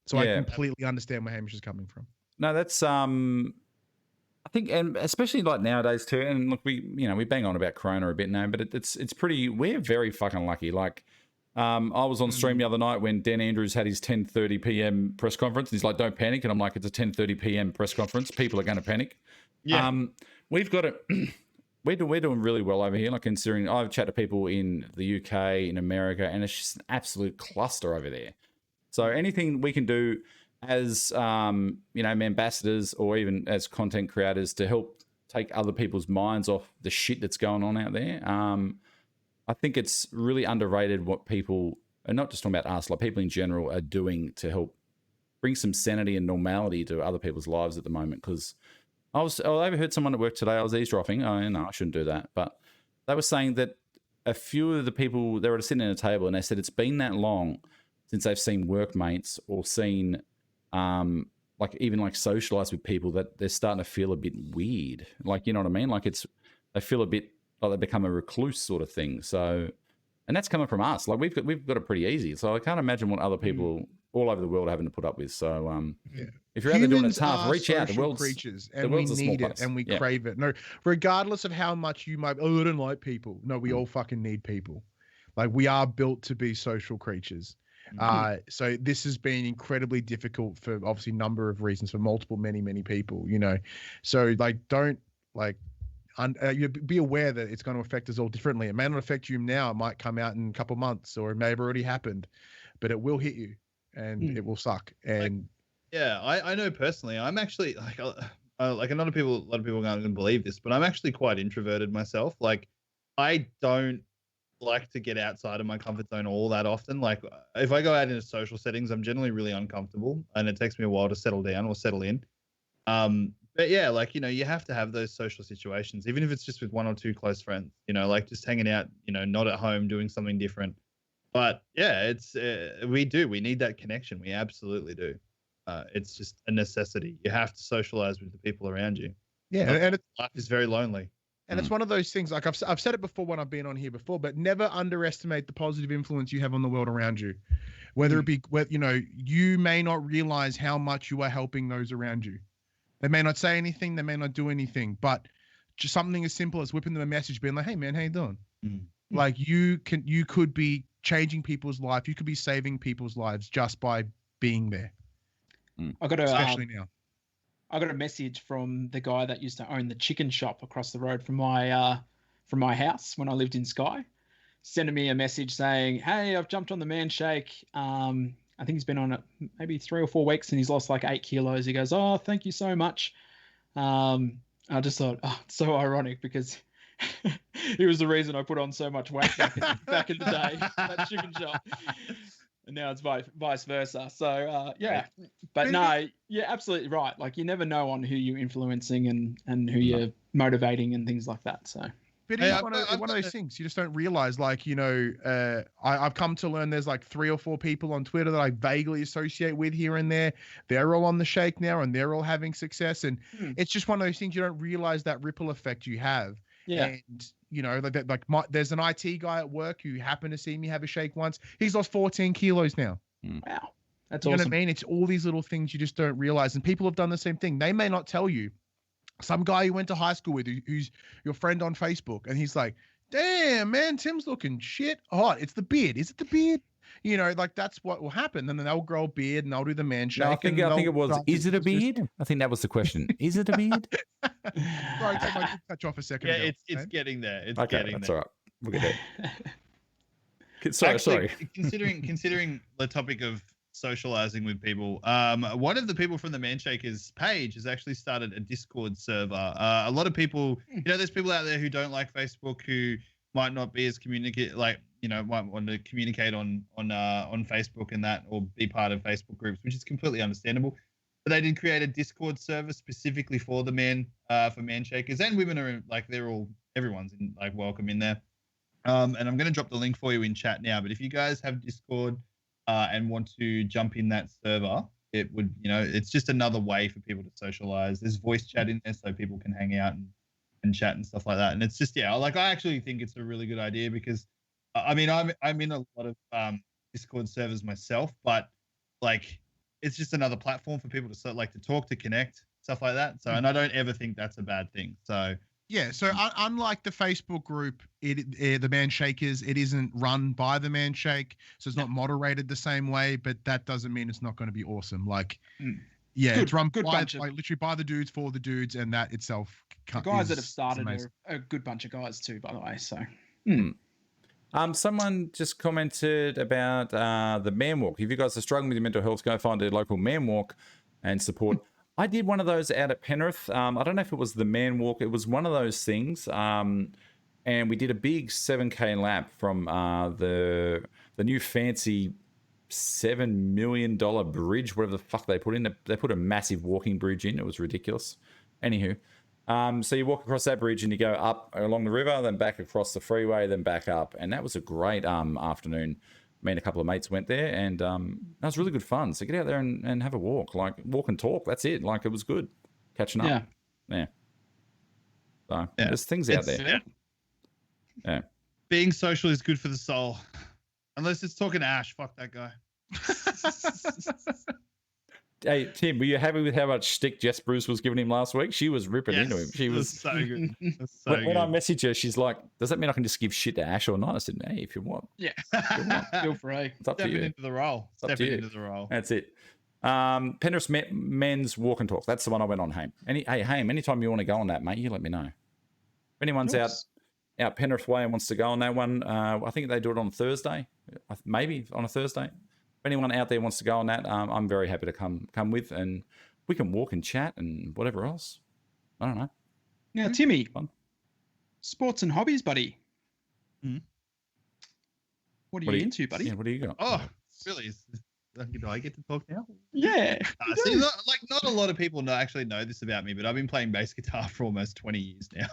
So I completely understand where Hamish is coming from. No, that's I think, and especially like nowadays too. And look, we bang on about Corona a bit now, but it's pretty. We're very fucking lucky. Like, I was on stream the other night when Dan Andrews had his 10:30 p.m. press conference. And he's like, "Don't panic," and I'm like, "It's a 10:30 p.m. press conference. People are going to panic." Yeah. We've got it. We're doing really well over here. Like considering I've chatted to people in the UK, in America, and it's just an absolute cluster over there. So anything we can do as ambassadors or even as content creators to help take other people's minds off the shit that's going on out there. I think it's really underrated what people, and not just talking about us, like people in general are doing to help bring some sanity and normality to other people's lives at the moment. Because I overheard someone at work today, I was eavesdropping. Oh, no, I shouldn't do that. But they were saying that a few of the people, they were sitting at a table and they said it's been that long since they've seen workmates or seen like socialize with people that they're starting to feel a bit weird. Like, you know what I mean? Like they feel a bit like they become a recluse sort of thing. So, and that's coming from us. Like we've got it pretty easy. So I can't imagine what other people all over the world are having to put up with. So, if you're out there doing it tough, reach out. The world's creatures, and we need it, and we crave it. No, regardless of how much you might, I don't like people. No, we all fucking need people. Like we are built to be social creatures. So this has been incredibly difficult for obviously number of reasons for many people, so like, don't like, you be aware that it's going to affect us all differently. It may not affect you now. It might come out in a couple months or it may have already happened, but it will hit you and it will suck. And I know personally, I'm actually like a lot of people aren't going to believe this, but I'm actually quite introverted myself. Like I don't like to get outside of my comfort zone all that often. Like if I go out into social settings, I'm generally really uncomfortable and it takes me a while to settle down or settle in. But yeah, like, you have to have those social situations, even if it's just with 1 or 2 close friends, like just hanging out, not at home doing something different. But yeah, it's, we need that connection. We absolutely do. It's just a necessity. You have to socialize with the people around you. Yeah. And life is very lonely. And it's one of those things, like I've said it before when I've been on here before, but never underestimate the positive influence you have on the world around you. Whether it be, you know, you may not realize how much you are helping those around you. They may not say anything, they may not do anything, but just something as simple as whipping them a message, being like, "Hey man, how you doing?" Like you could be changing people's life. You could be saving people's lives just by being there. Especially now. I got a message from the guy that used to own the chicken shop across the road from my house when I lived in Skye, sending me a message saying, "Hey, I've jumped on the man shake. I think he's been on it maybe 3 or 4 weeks and he's lost like 8 kilos." He goes, "Oh, thank you so much." I just thought, oh, it's so ironic because he was the reason I put on so much weight back in the day, that chicken shop. And now it's vice versa. So, yeah. But no, you're absolutely right. Like, you never know on who you're influencing and who you're motivating and things like that. So. But it's one of those things you just don't realize. Like, you know, I've come to learn there's like 3 or 4 people on Twitter that I vaguely associate with here and there. They're all on the shake now and they're all having success. And it's just one of those things you don't realize that ripple effect you have. Yeah. And, you know, there's an IT guy at work who happened to see me have a shake once. He's lost 14 kilos now. Wow. That's awesome. You know what I mean? It's all these little things you just don't realize. And people have done the same thing. They may not tell you. Some guy you went to high school with who's your friend on Facebook, and he's like, "Damn, man, Tim's looking shit hot. It's the beard. Is it the beard?" You know, like that's what will happen. And then they'll grow a beard and they'll do the man shake. No, I think it was, is it a beard? I think that was the question. Is it a beard? Sorry, I did touch off a second. Yeah, it's getting there. It's getting that's there. all right. We'll get there. Sorry. Considering the topic of socializing with people, one of the people from the Manshakers page has actually started a Discord server. A lot of people, you know, there's people out there who don't like Facebook, who might not be as might want to communicate on Facebook and that, or be part of Facebook groups, which is completely understandable. But they did create a Discord server specifically for the for Manshakers, and women are like, everyone's welcome in there. And I'm going to drop the link for you in chat now. But if you guys have Discord and want to jump in that server, it would, you know, it's just another way for people to socialize. There's voice chat in there so people can hang out and chat and stuff like that. And it's just, yeah, like I actually think it's a really good idea because, I mean, I'm in a lot of Discord servers myself, but like it's just another platform for people to talk, to connect, stuff like that. So, and I don't ever think that's a bad thing. So. Yeah, so unlike the Facebook group, the Man Shakers, it isn't run by the Man Shake, so it's not moderated the same way. But that doesn't mean it's not going to be awesome. Like, it's run literally by the dudes for the dudes, and that itself. The guys that have started are a good bunch of guys too, by the way. So, someone just commented about the man walk. If you guys are struggling with your mental health, go find a local man walk and support. I did one of those out at Penrith. I don't know if it was the man walk. It was one of those things. And we did a big 7K lap from the new fancy $7 million bridge, whatever the fuck they put in. They put a massive walking bridge in. It was ridiculous. Anywho, so you walk across that bridge and you go up along the river, then back across the freeway, then back up. And that was a great afternoon. Me and a couple of mates went there, and that was really good fun. So get out there and have a walk, walk and talk. That's it. Like, it was good catching up. Yeah. So there's things out there. Yeah. Being social is good for the soul, unless it's talking to Ash. Fuck that guy. Hey, Tim, were you happy with how much stick Jess Bruce was giving him last week? She was ripping into him. She was so good. When I messaged her, she's like, "Does that mean I can just give shit to Ash or not?" I said, "Hey, if you want." Yeah. Feel free. It's up to you. Into the role. Stepping into the role. That's it. Penrith men's walk and talk. That's the one I went on, Haim. Haim, anytime you want to go on that, mate, you let me know. If anyone's out Penrith way and wants to go on that one, I think they do it on Thursday. Maybe on a Thursday. If anyone out there wants to go on that, I'm very happy to come with, and we can walk and chat and whatever else. I don't know. Now, Timmy, sports and hobbies, buddy. What are you into, buddy? Yeah, what do you got? Oh, really? Do I get to talk now? Yeah. See, not a lot of people actually know this about me, but I've been playing bass guitar for almost 20 years now.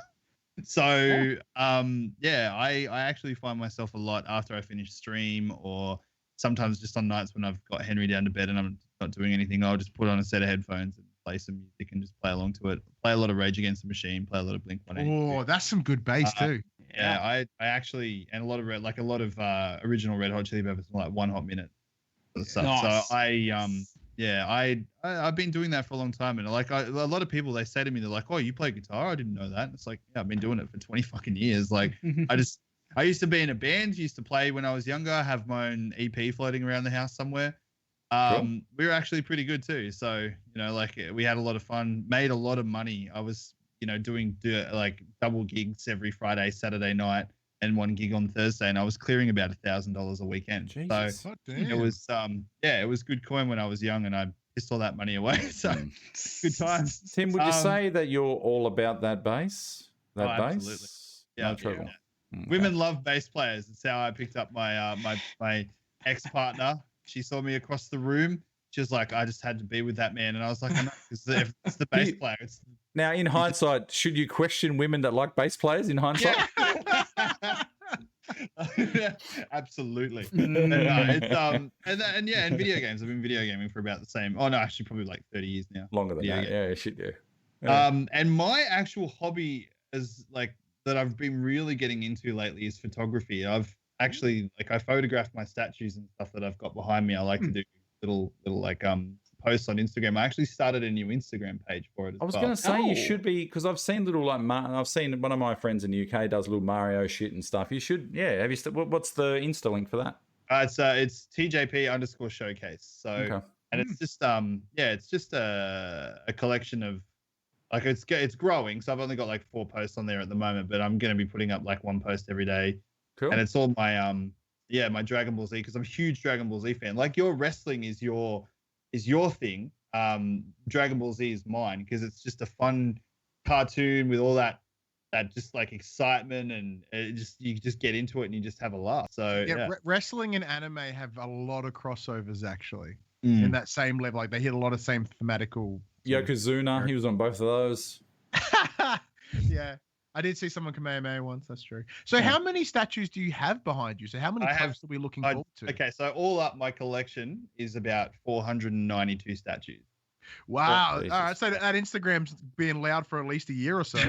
So, I actually find myself a lot after I finish stream, or sometimes just on nights when I've got Henry down to bed and I'm not doing anything, I'll just put on a set of headphones and play some music and just play along to it. Play a lot of Rage Against the Machine, play a lot of Blink-182. Oh, that's some good bass too. Yeah, I actually, and a lot of original Red Hot Chili Peppers, like One Hot Minute stuff. Nice. So I've been doing that for a long time, and a lot of people, they say to me, they're like, "Oh, you play guitar? I didn't know that." It's like, yeah, I've been doing it for 20 fucking years. Like, I used to be in a band, used to play when I was younger, have my own EP floating around the house somewhere. Cool. We were actually pretty good too. So, we had a lot of fun, made a lot of money. I was, doing like double gigs every Friday, Saturday night, and one gig on Thursday, and I was clearing about $1,000 a weekend. Jesus. So Damn. it was, it was good coin when I was young, and I pissed all that money away. So good times. Tim, would you say that you're all about that bass? That bass? Absolutely. Yeah, No trouble. yeah. Okay. Women love bass players. It's how I picked up my my ex-partner. She saw me across the room. She was like, I just had to be with that man. And I was like, I know, because it's the bass player. Now, in hindsight, should you question women that like bass players in hindsight? Yeah. Absolutely. And video games. I've been video gaming for about the same. Oh no, actually probably like 30 years now. Longer than Video that. game. Yeah, shit, yeah. And my actual hobby is like that I've been really getting into lately is photography. I've actually I photograph my statues and stuff that I've got behind me. I like to do little posts on Instagram. I actually started a new Instagram page for it as well. I was going to say you should be, because I've seen little I've seen one of my friends in the UK does little Mario shit and stuff. You should, have you? What's the Insta link for that? It's TJP_showcase. So Okay. and it's just it's just a collection of it's growing. So I've only got like 4 posts on there at the moment, but I'm going to be putting up like 1 post every day. Cool. And it's all my my Dragon Ball Z, because I'm a huge Dragon Ball Z fan. Like your wrestling is your thing. Dragon Ball Z is mine, because it's just a fun cartoon with all that just like excitement, and you just get into it and you just have a laugh. So wrestling and anime have a lot of crossovers actually in that same level. Like they hit a lot of same thematical. Yokozuna, he was on both of those. Yeah. I did see someone Kamehameha once. That's true. So how many statues do you have behind you? So how many posts are we looking forward to? Okay, so all up, my collection is about 492 statues. Wow. All right. So that Instagram's being loud for at least a year or so.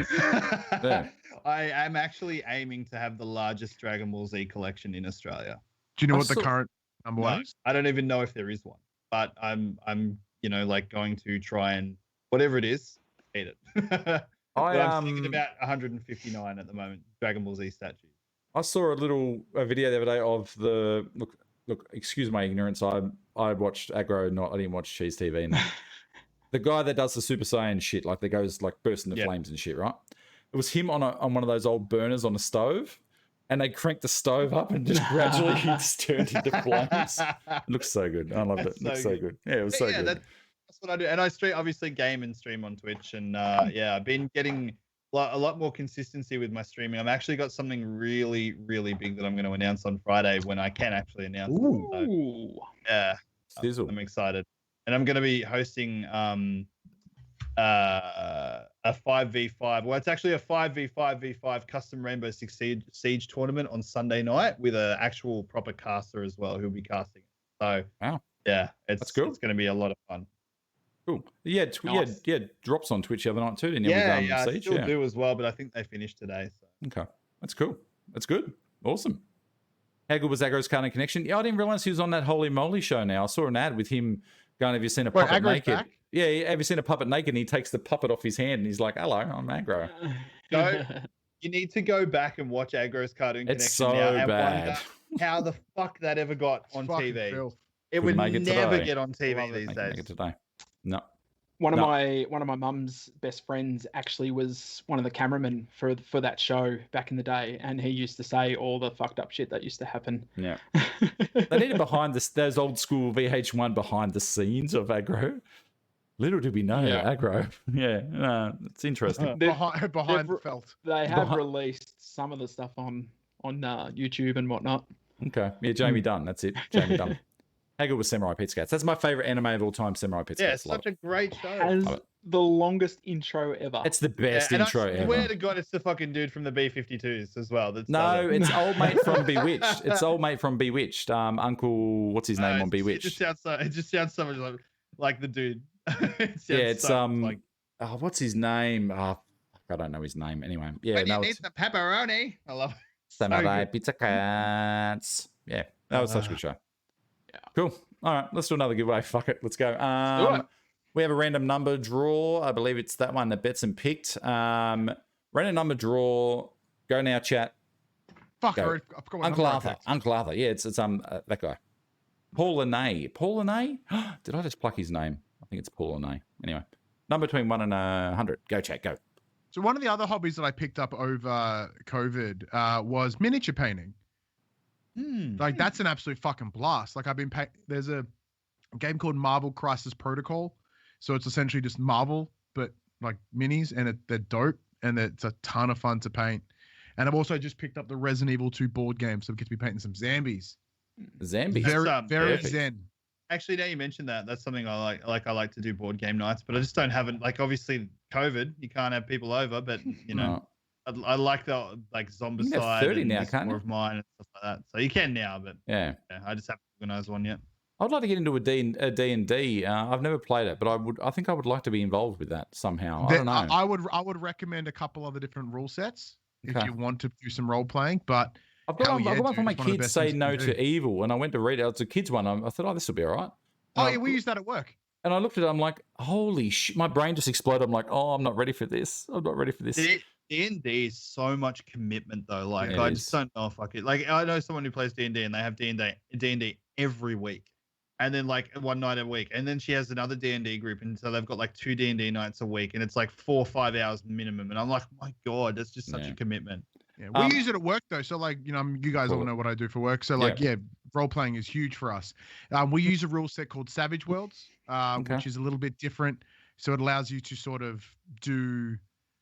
Yeah. I am actually aiming to have the largest Dragon Ball Z collection in Australia. Do you know what the current number is? I don't even know if there is one, but I'm going to try and whatever it is, eat it. I'm thinking about 159 at the moment, Dragon Ball Z statues. I saw a video the other day of the look. Excuse my ignorance. I watched Aggro. I didn't watch Cheese TV. And the guy that does the Super Saiyan shit, like that goes like burst into flames and shit, right? It was him on one of those old burners on a stove, and they cranked the stove up and just gradually he just turned into flames. It looks so good. I loved it. It looks so good. Yeah, it was so good. That's what I do. And I obviously game and stream on Twitch. And I've been getting a lot more consistency with my streaming. I've actually got something really, really big that I'm going to announce on Friday when I can actually announce it. So, yeah. Sizzle. I'm excited. And I'm going to be hosting a 5v5. Well, it's actually a 5v5v5 custom Rainbow Six Siege tournament on Sunday night with an actual proper caster as well who'll be casting it. So, wow. Yeah, that's cool. It's going to be a lot of fun. Cool. Yeah, drops on Twitch the other night too, didn't you? Yeah, with, I still do as well, but I think they finished today. So. Okay, that's cool. That's good. Awesome. How good was Aggro's Cartoon Connection? Yeah, I didn't realize he was on that Holy Moly show now. I saw an ad with him going, have you seen a puppet naked? Back? Yeah, have you seen a puppet naked? And he takes the puppet off his hand and he's like, hello, I'm Aggro. You need to go back and watch Aggro's Cartoon Connection. It's so now and bad. wonder how the fuck that ever got on TV. Filth. It would never get on TV these days. Make it today. No. One of my mum's best friends actually was one of the cameramen for that show back in the day, and he used to say all the fucked up shit that used to happen. Yeah. They need those old school VH1 behind the scenes of Aggro. Little do we know, Aggro. Yeah, it's interesting. Behind the felt. They have released some of the stuff on YouTube and whatnot. Okay. Yeah, Jamie Dunn. That's it. Jamie Dunn. How good was Samurai Pit Scouts? That's my favorite anime of all time, Samurai Pit Scouts. Yeah, it's such a great show. Has the longest intro ever. It's the best intro ever. I swear to God, it's the fucking dude from the B-52s as well. It's old mate from Bewitched. It's old mate from Bewitched. Uncle, what's his name on Bewitched? It just sounds so much like the dude. It's what's his name? I don't know his name. Anyway, yeah, when you no, need it's the pepperoni. I love it. Samurai good. Pizza Cats. Yeah, that was such a good show. Yeah. Cool. All right, let's do another giveaway. Fuck it, let's go. do it. We have a random number draw. I believe it's that one that Betson picked. Random number draw. Go now, chat. Fuck, I Go. forgot what Uncle number I Arthur. picked. Uncle Arthur. Yeah, it's that guy. Paul Linay. Paul Linay? Did I just pluck his name? I think it's Paul Linay. Anyway, number between 1 and 100. Go, chat. Go. So one of the other hobbies that I picked up over COVID was miniature painting. Like that's an absolute fucking blast. Like there's a game called Marvel Crisis Protocol. So it's essentially just Marvel, but like minis, and they're dope, and it's a ton of fun to paint. And I've also just picked up the Resident Evil 2 board game, so we get to be painting some zombies. Zambi. Very perfect. zen. Actually, now you mentioned that, that's something I like. I like to do board game nights, but I just don't have it. Like, obviously, COVID, you can't have people over, but you know, I like the zombicide. You can have 30 and now, this can't more you? of mine and stuff like that. So you can now, but Yeah. I just haven't organized one yet. I'd like to get into a D&D. I've never played it, but I think I would like to be involved with that somehow. I don't know. I would recommend a couple of the different rule sets if Okay. you want to do some role playing. But I've got one for dude, my it's one of the kids best say things you no can to do. evil, and I went to read it. It's a kids one. I thought, this will be all right. Oh And yeah, I- we use that at work. And I looked at it. I'm like, holy shit! My brain just exploded. I'm like, oh, I'm not ready for this. I'm not ready for this. D&D is so much commitment though. Like, Yeah, I it just is. don't know if I could. Like, I know someone who plays D&D and they have D&D every week, and then like one night a week, and then she has another D&D group, and so they've got like 2 D&D nights a week, and it's like 4 or 5 hours minimum. And I'm like, my god, that's just such Yeah. a commitment. Yeah, we use it at work though. So like, you know, you guys all Cool. know what I do for work. So like, yeah, role playing is huge for us. We use a rule set called Savage Worlds, which is a little bit different. So it allows you to sort of do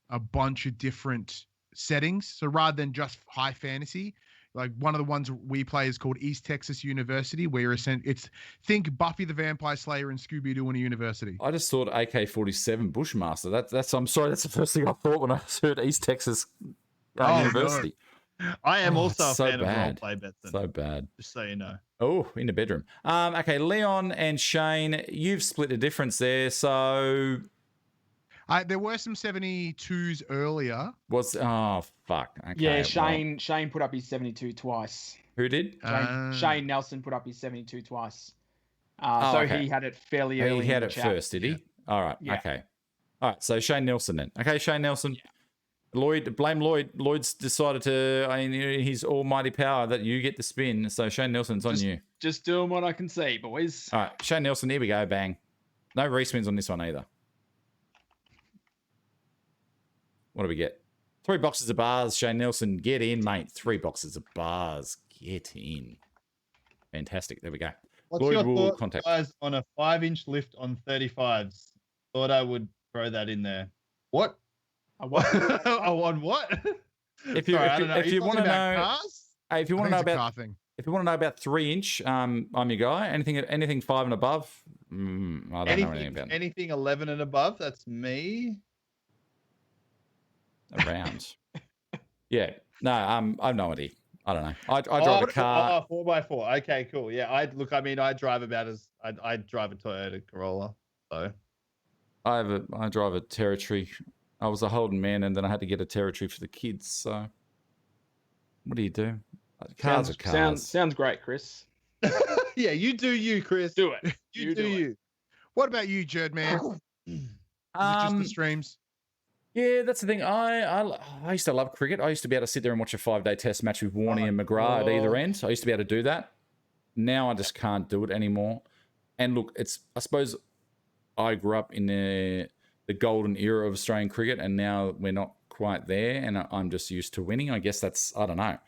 a bunch of different settings. So rather than just high fantasy, like one of the ones we play is called East Texas University, where it's think Buffy the Vampire Slayer and Scooby-Doo in a university. I just thought AK-47 Bushmaster. That's. I'm sorry. That's the first thing I thought when I heard East Texas University. I am also a so fan of bad. roleplay, Betson. So bad. Just so you know. Oh, in the bedroom. Okay, Leon and Shane, you've split the difference there. So There were some 72s earlier. Fuck. Okay, Yeah, well, Shane put up his 72 twice. who did? Shane Nelson put up his 72 twice. Oh, okay. He had it fairly early. He had in it the chat. first, did he? All right. Yeah. Okay. All right. So Shane Nelson then. Okay, Shane Nelson. Blame Lloyd. Lloyd's decided to, in his almighty power, that you get the spin. So Shane Nelson's on you. Just doing what I can see, boys. All right, Shane Nelson. Here we go. Bang. No respins on this one either. What do we get? 3 boxes of bars. Shane Nelson, get in, mate. 3 boxes of bars. Get in. Fantastic. There we go. What's Lloyd your will thoughts, contact. guys, on a 5-inch lift on 35s? Thought I would throw that in there. What? On what? If you want to know, cars? hey, if you want to know about, thing. if you want to know about 3-inch, I'm your guy. Anything 5 and above, I don't know anything about it. Anything 11 and above, that's me. Around. Yeah. No, I've no idea. I don't know. I drive a car. 4x4. Okay, cool. Yeah, I drive about as I drive a Toyota Corolla. So I drive a Territory. I was a Holden man, and then I had to get a Territory for the kids. So, what do you do? Cars are cars. Sounds great, Chris. yeah, you do you, Chris. Do it. You do you. What about you, Jerd man? Is it just the streams? Yeah, that's the thing. I used to love cricket. I used to be able to sit there and watch a 5-day test match with Warney and McGrath at either end. I used to be able to do that. Now I just can't do it anymore. And look, I suppose I grew up in the golden era of Australian cricket, and now we're not quite there, and I'm just used to winning. I guess I don't know.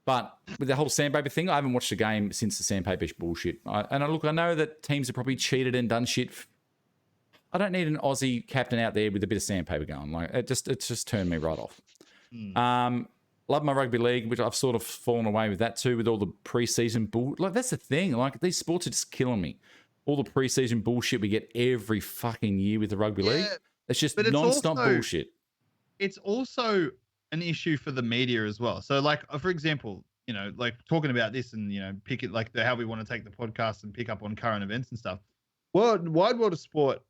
But with the whole sandpaper thing, I haven't watched a game since the sandpaper bullshit. I know that teams have probably cheated and done shit. I don't need an Aussie captain out there with a bit of sandpaper going. Like it's just turned me right off. Love my rugby league, which I've sort of fallen away with that too, with all the preseason bull. Like that's the thing. Like these sports are just killing me. All the preseason bullshit we get every fucking year with the rugby league. It's just non-stop bullshit. It's also an issue for the media as well. So like, for example, like talking about this and, pick it like how we want to take the podcast and pick up on current events and stuff. Wide World of Sport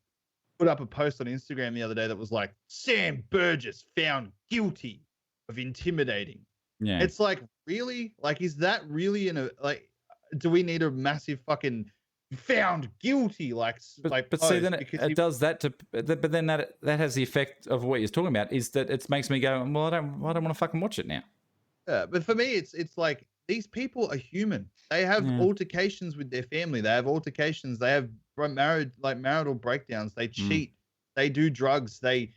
put up a post on Instagram the other day that was like, Sam Burgess found guilty of intimidating. Yeah. It's like, really? Like, is that really do we need a massive fucking found guilty? But see, then it does that but then that has the effect of what you're talking about, is that it makes me go, well, I don't want to fucking watch it now. Yeah, but for me, it's like, these people are human. They have altercations with their family. They have altercations. They have marital breakdowns. They cheat. They do drugs. They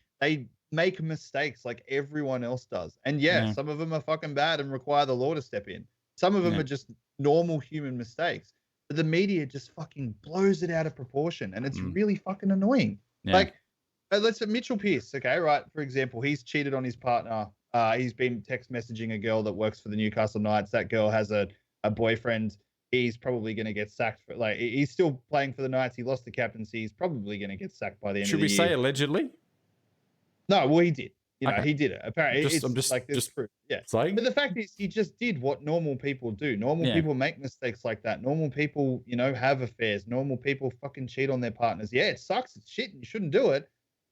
make mistakes like everyone else does. And some of them are fucking bad and require the law to step in. Some of them are just normal human mistakes. But the media just fucking blows it out of proportion, and it's really fucking annoying. Yeah. Like, let's say Mitchell Pearce, okay, right? For example, he's cheated on his partner. He's been text messaging a girl that works for the Newcastle Knights. That girl has a boyfriend. He's probably going to get sacked. He's still playing for the Knights. He lost the captaincy. He's probably going to get sacked by the end of the year. Should we say allegedly? No, well, he did. He did it. Apparently, I'm just proof. Yeah. Saying? But the fact is, he just did what normal people do. Normal people make mistakes like that. Normal people, have affairs. Normal people fucking cheat on their partners. Yeah, it sucks. It's shit, and you shouldn't do it.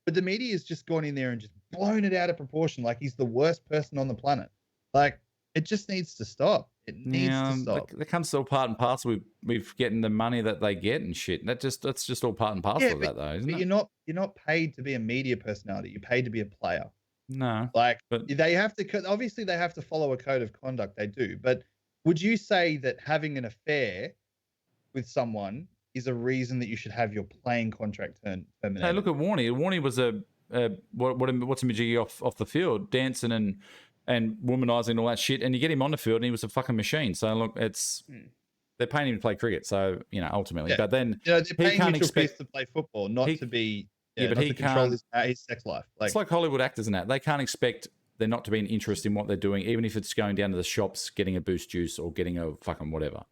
But the media has just gone in there and just blown it out of proportion, like he's the worst person on the planet. Like, it just needs to stop. It needs to stop. That comes all part and parcel with getting the money that they get and shit. That's just all part and parcel of that, though, isn't it? You're not paid to be a media personality. You're paid to be a player. No. But they have to, obviously they have to follow a code of conduct. They do. But would you say that having an affair with someone is a reason that you should have your playing contract terminated? Hey, look at Warney. Warney was what's a majiggy off the field, dancing and womanizing and all that shit, and you get him on the field and he was a fucking machine. So look, they're paying him to play cricket. So ultimately, but then they're paying Mitchell Pearce to play football, not to be. But he control his sex life. It's like Hollywood actors and that. They can't expect there not to be an interest in what they're doing, even if it's going down to the shops, getting a Boost juice or getting a fucking whatever.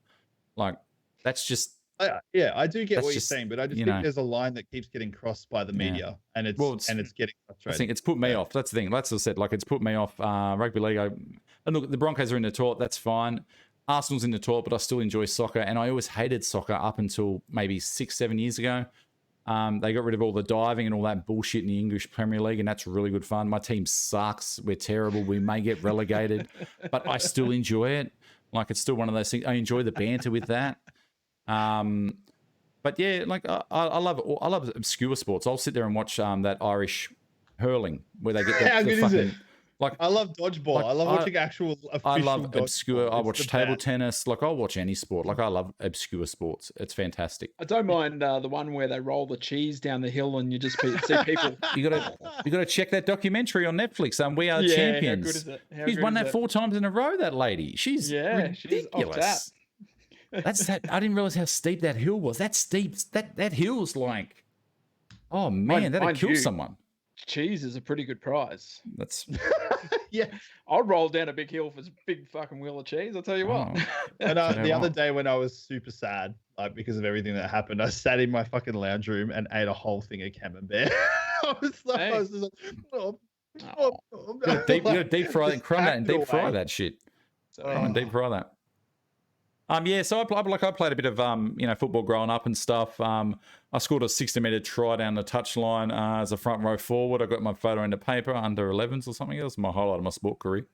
Like, that's just... I do get what you're saying, but I just think there's a line that keeps getting crossed by the media, and it's getting frustrating. I think it's put me off. That's the thing. That's what I said. Like, it's put me off. Rugby league, and look, the Broncos are in the toilet. That's fine. Arsenal's in the toilet, but I still enjoy soccer, and I always hated soccer up until maybe 6-7 years ago. They got rid of all the diving and all that bullshit in the English Premier League, and that's really good fun. My team sucks. We're terrible. We may get relegated, but I still enjoy it. Like, it's still one of those things. I enjoy the banter with that. But yeah, like I love obscure sports. I'll sit there and watch that Irish hurling where they get How good fucking, is it? Like, I love dodgeball. I love watching actual official I love obscure. I It's watch the table best. tennis. Like, I'll watch any sport. Like, I love obscure sports. It's fantastic. I don't mind the one where they roll the cheese down the hill and you just see people. You gotta check that documentary on Netflix. We Are the Champions. How good is it? She's won that 4 times in a row. That lady. She's ridiculous. She's off tap. That's that. I didn't realize how steep that hill was. That steep. That hill's like, oh man, that'd kill someone. Cheese is a pretty good prize. That's Yeah. I'll roll down a big hill for a big fucking wheel of cheese. I'll tell you what. And the other day when I was super sad, like because of everything that happened, I sat in my fucking lounge room and ate a whole thing of camembert. I was just like, you gotta deep fry and crumb that and deep fry that shit. And deep fry that. So I played a bit of football growing up and stuff. I scored a 60-meter try down the touchline as a front row forward. I got my photo in the paper under 11s or something. That was my highlight of my sport career.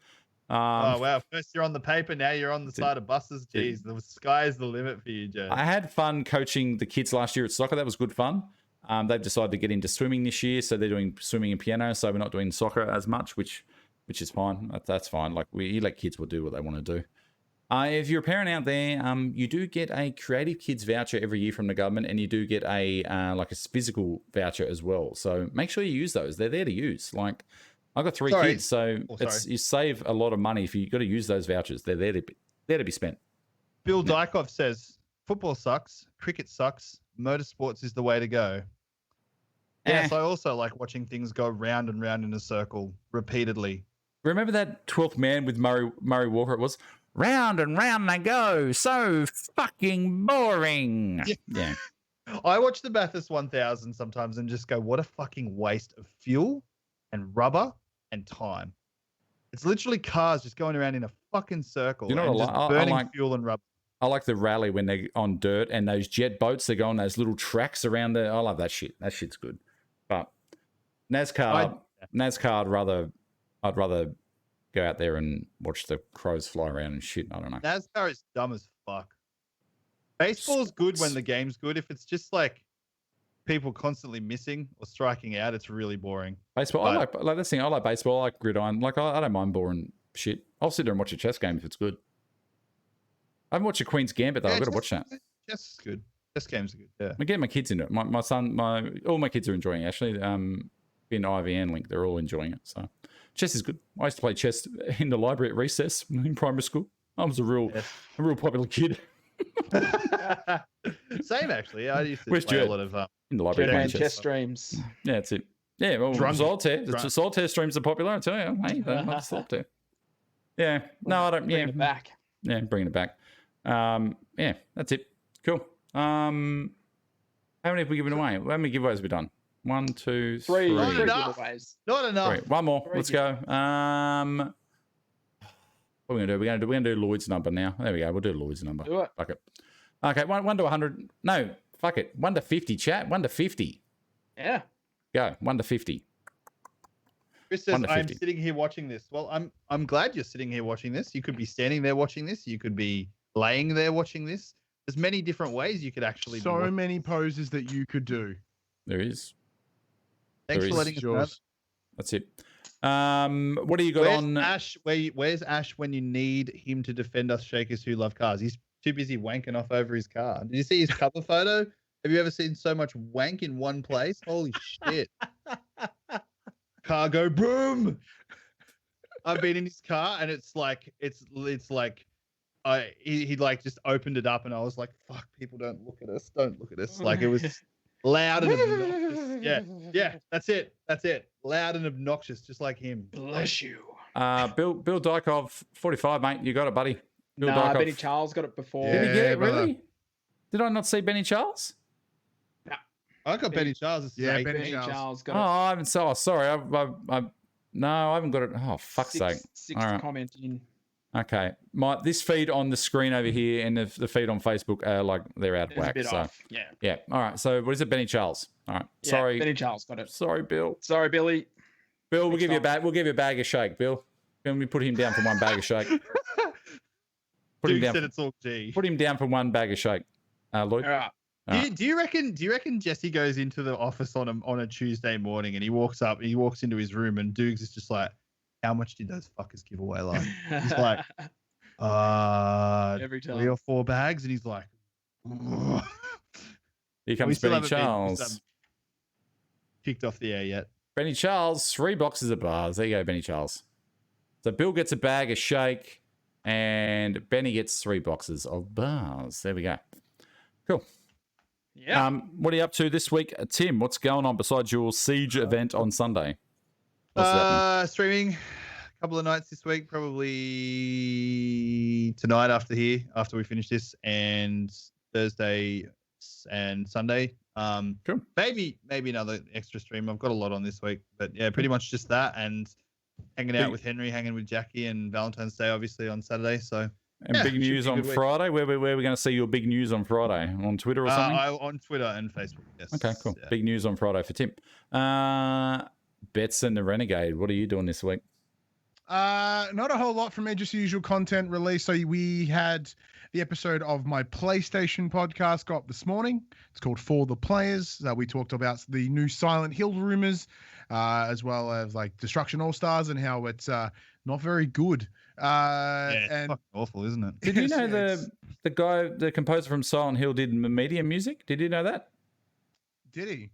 Oh wow! First you're on the paper, now you're on the side of buses. Jeez, the sky's the limit for you, Joe. I had fun coaching the kids last year at soccer. That was good fun. They've decided to get into swimming this year, so they're doing swimming and piano. So we're not doing soccer as much, which is fine. That's fine. Like you let kids do what they want to do. If you're a parent out there, you do get a Creative Kids voucher every year from the government, and you do get a physical voucher as well. So make sure you use those. They're there to use. Like, I've got 3 kids, so you save a lot of money if you got to use those vouchers. They're there to be spent. Bill Dykov says football sucks, cricket sucks, motorsports is the way to go. Yes, I also like watching things go round and round in a circle repeatedly. Remember that 12th man with Murray Walker? It was round and round they go. So fucking boring. Yeah. I watch the Bathurst 1000 sometimes and just go, what a fucking waste of fuel and rubber and time. It's literally cars just going around in a fucking circle. You know and what just burning fuel and rubber. I like the rally when they're on dirt and those jet boats, they go on those little tracks around there. I love that shit. That shit's good. But NASCAR, I'd rather go out there and watch the crows fly around and shit. I don't know. NASCAR is dumb as fuck. Baseball's good when the game's good. If it's just like people constantly missing or striking out, it's really boring. Baseball, I like this thing. I like baseball. I like gridiron. Like I don't mind boring shit. I'll sit there and watch a chess game if it's good. I haven't watched a Queen's Gambit though. I've got to watch that. Chess is good. Chess games are good. Yeah. I get my kids into it. My son, all my kids are enjoying it. Actually, in Ivy and Link, they're all enjoying it. So chess is good. I used to play chess in the library at recess in primary school. I was a real popular kid. Same actually. I used to play a lot of in the library playing chess streams. Yeah, that's it. Yeah, well, solitaire. The solitaire streams are popular. I tell you, hey, they love solitaire. Yeah, no, I don't. Bring it back. Yeah, bringing it back. Yeah, that's it. Cool. How many have we given away? How many giveaways have we done? 1, 2, 3. Not enough. Not enough. 3. One more. Let's go. What are we gonna do? We're gonna do Lloyd's number now. There we go. We'll do Lloyd's number. Do it. Fuck it. Okay, 1 to 100. No, fuck it. 1 to 50. Chat. 1 to 50. Yeah. Go. 1 to 50. Chris says, I'm sitting here watching this. Well, I'm glad you're sitting here watching this. You could be standing there watching this. You could be laying there watching this. There's many different ways you could actually so many poses that you could do. There is. Thanks for letting us know. That's it. What do you got on Ash? Where's Ash when you need him to defend us Shakers who love cars? He's too busy wanking off over his car. Did you see his cover photo? Have you ever seen so much wank in one place? Holy shit. Cargo broom. I've been in his car and it's like he like just opened it up and I was like, fuck, people don't look at us. Don't look at us. Like it was loud and obnoxious. Yeah, that's it. Loud and obnoxious, just like him. Bless you. Bill Dykov, 45, mate. You got it, buddy. Bill Dykov. Benny Charles got it before. Did he get it, really? Did I not see Benny Charles? No. I got Benny Charles. Benny Charles got it. I haven't. Sorry. I haven't got it. Oh, fuck's sake. Sixth comment in. Okay. This feed on the screen over here and the feed on Facebook are like they're out of whack. So off. Yeah. All right. So what is it? Benny Charles. All right. Yeah, Sorry. Benny Charles got it. Sorry, Bill. Sorry, Billy. Bill, we'll give you a bag of shake, Bill. Can we put him down for one bag of shake? Put him down for one bag of shake. Lloyd. All right. Do you reckon Jesse goes into the office on a Tuesday morning and he walks into his room and Dukes is just like, how much did those fuckers give away last? He's like, every time 3 or 4 bags, and he's like, here comes Benny Charles. Kicked off the air yet? Benny Charles, 3 boxes of bars. There you go, Benny Charles. So Bill gets a bag of shake, and Benny gets 3 boxes of bars. There we go. Cool. Yeah. What are you up to this week, Tim? What's going on besides your Siege event on Sunday? Streaming a couple of nights this week, probably tonight after we finish this, and Thursday and Sunday. Cool. Maybe another extra stream. I've got a lot on this week, but yeah, pretty much just that and hanging out with Henry, hanging with Jackie, and Valentine's Day obviously on Saturday. So. And big news on Friday. Where are we going to see your big news on Friday? On Twitter or something? On Twitter and Facebook. Yes. Okay, cool. Yeah. Big news on Friday for Tim. Betson the Renegade. What are you doing this week? Not a whole lot from me. Just usual content release. So we had the episode of my PlayStation podcast go up this morning. It's called For the Players. We talked about the new Silent Hill rumors, as well as like Destruction All Stars and how it's not very good. It's and fucking awful, isn't it? Did you know the guy, the composer from Silent Hill, did Medium music? Did you know that? Did he?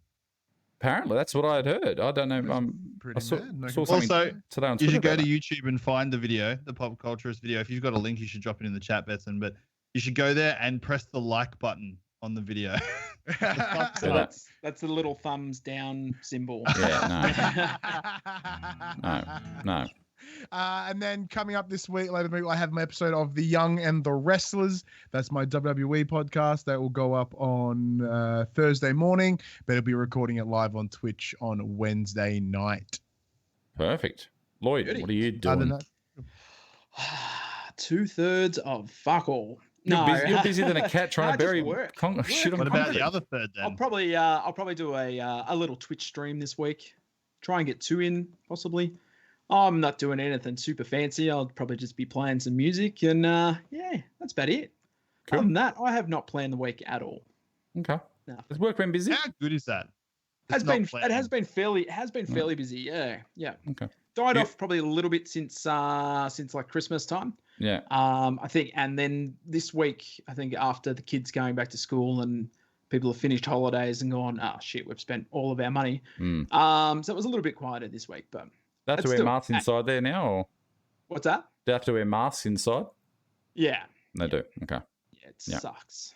Apparently, that's what I had heard. I don't know. I saw something also, today on Twitter. You should go to YouTube and find the video, the Pop Culturist video. If you've got a link, you should drop it in the chat, Betson. But you should go there and press the like button on the video. That's the little thumbs down symbol. Yeah, no. And then coming up this week, later in the week, I have my episode of The Young and the Wrestlers. That's my WWE podcast. That will go up on Thursday morning, but it'll be recording it live on Twitch on Wednesday night. Perfect. Lloyd, what are you doing? 2/3 of fuck all. You're busier than a cat trying No, to just bury work. shit on What about concrete. the other third then? I'll probably do a little Twitch stream this week. Try and get 2 in possibly. I'm not doing anything super fancy. I'll probably just be playing some music and yeah, that's about it. Cool. Other than that, I have not planned the week at all. Okay. Nothing. Has work been busy? How good is that? It has It's been not fairly busy. Yeah. Okay. Died You- off probably a little bit since like Christmas time. Yeah. I think, and then this week, I think after the kids going back to school and people have finished holidays and gone, oh shit, we've spent all of our money. Mm. So it was a little bit quieter this week, but Do they have to It's wear still- masks inside there now, or what's that? do they have to wear masks inside? Yeah, They do. Okay. it Yeah. sucks.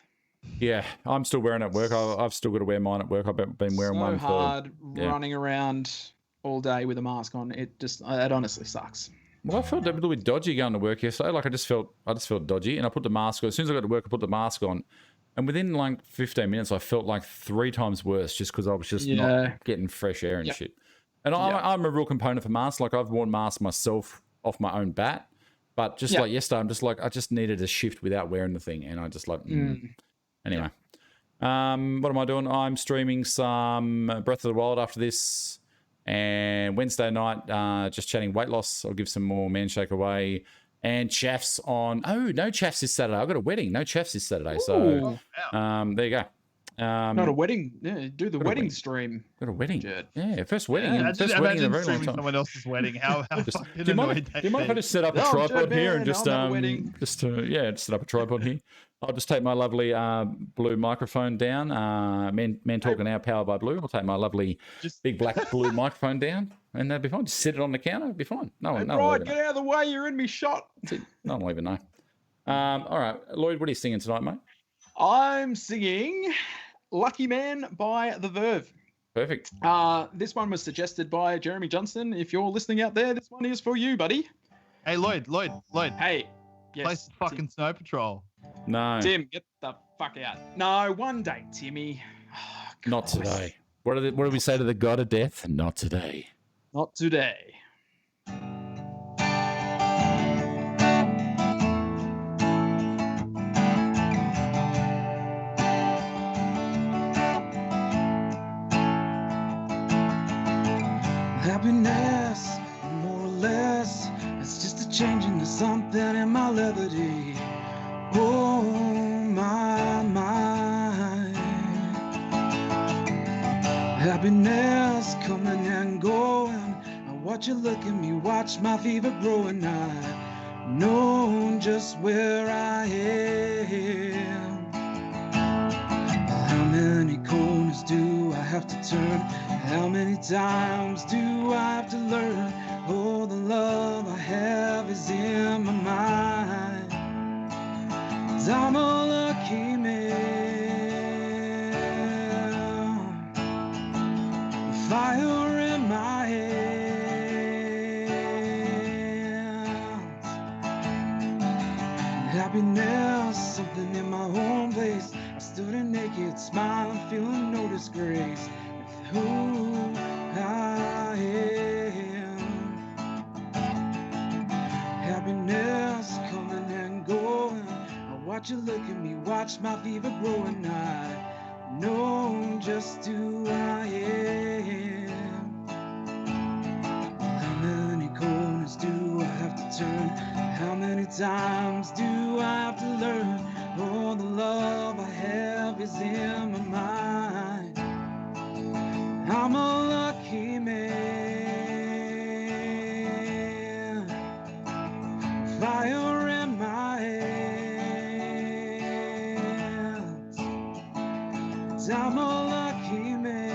Yeah, I'm still wearing it at work. I've still got to wear mine at work. I've been wearing So one hard yeah. running around all day with a mask on. It honestly sucks. Well, I felt a little bit dodgy going to work yesterday. Like I just felt dodgy, and I put the mask on. As soon as I got to work, I put the mask on, and within like 15 minutes, I felt like 3 times worse just because I was just not getting fresh air and Yep. shit. And I'm a real component for masks. Like I've worn masks myself off my own bat, but just like yesterday, I'm just like I just needed a shift without wearing the thing, and I just like anyway. What am I doing? I'm streaming some Breath of the Wild after this. And Wednesday night, just chatting weight loss. I'll give some more Manshake away. And Chaffs on... Oh, no Chaffs this Saturday. I've got a wedding. No Chaffs this Saturday. So there you go. Not a wedding. Yeah, do the got a wedding wedding. stream. Got a wedding. Jed. Yeah, first wedding. Yeah, first wedding in a imagine very long streaming time. someone else's wedding. How Do fucking you mind, annoyed do they you mind if I be. just set up a No, tripod Jed, here and man, just I'll have a wedding. just set up a tripod here? I'll just take my lovely blue microphone down. Men Talking Now, powered by Blue. I'll take my lovely Just big black blue microphone down, and that'd be fine. Just sit it on the counter, it'd be fine. No one will Right, even get know. out of the way. You're in me shot. No one will even know. All right, Lloyd, what are you singing tonight, mate? I'm singing Lucky Man by The Verve. Perfect. This one was suggested by Jeremy Johnson. If you're listening out there, this one is for you, buddy. hey Lloyd, Hey. play Yes. some fucking Snow Patrol. No, Tim, get the fuck out. No, one day, Timmy. Oh, not Christ. today. What do we say to the god of death? Not today. Not today. Happiness, more or less, it's just a change into something in my levity. Oh, my mind. Happiness coming and going. I watch you look at me, watch my fever growing. I know just where I am. How many corners do I have to turn? How many times do I have to learn? Oh, the love I have is in my mind. 'Cause I'm a lucky man. Fire in my hands. Happiness, something in my home place. I stood a naked, smiling, feeling no disgrace with who I am. Happiness coming and going. I watch you look at me, watch my fever growing. I know just who I am. How many corners do I have to turn? How many times do I have to learn? Oh, the love I have is in my mind. I'm a lucky man. Fire in my hands. 'Cause I'm a lucky man.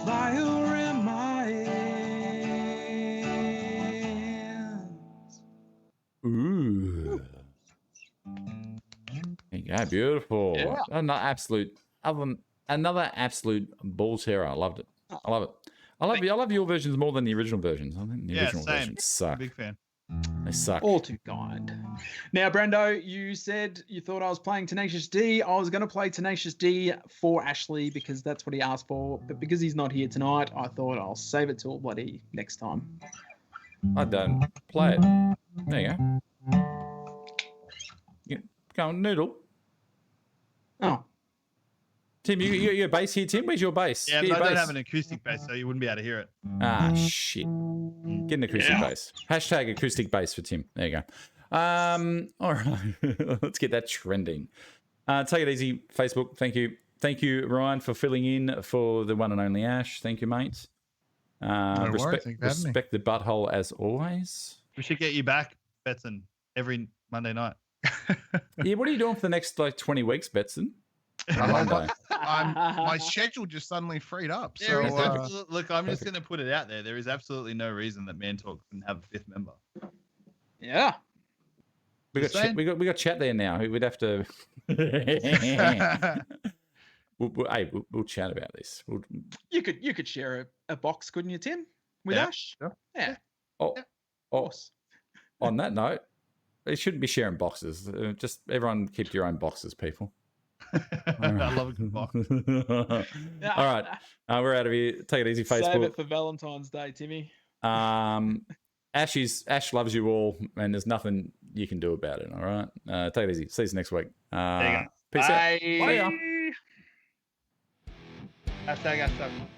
Fire in my hands. Ooh. There you go. Beautiful. Yeah. Another absolute ball terror. I loved it. I love it. I love your versions more than the original versions. I think the Yeah, original same. versions suck. Big fan. They suck. All too kind. Now, Brando, you said you thought I was playing Tenacious D. I was going to play Tenacious D for Ashley because that's what he asked for. But because he's not here tonight, I thought I'll save it till bloody next time. I don't play it. There you go. Go on, Noodle. Oh, Tim, you a bass here, Tim? Where's your bass? Yeah, Get but your I don't bass. have an acoustic bass, so you wouldn't be able to hear it. Ah, shit. Get an acoustic bass. Hashtag acoustic bass for Tim. There you go. All right. Let's get that trending. Take it easy, Facebook. Thank you. Thank you, Ryan, for filling in for the one and only Ash. Thank you, mate. worries. Respect, Thanks for having me. respect the butthole as always. We should get you back, Betson, every Monday night. Yeah, what are you doing for the next 20 weeks, Betson? Monday. My schedule just suddenly freed up. There is So look, I'm just going to put it out there. There is absolutely no reason that Man Talk couldn't have a fifth member. yeah. We got chat there now. We'd have to. We'll chat about this. You could share a box, couldn't you, Tim? With Yeah, Ash? sure. Yeah. Oh, Of oh, course. on that note, it shouldn't be sharing boxes. Just everyone keep your own boxes, people. I love a good box. Yeah. All right, we're out of here. Take it easy, Save Facebook. it for Valentine's Day, Timmy. Ash loves you all, and there's nothing you can do about it. All right, take it easy. See you next week. There you go. Peace out. Bye. Bye. Hashtag.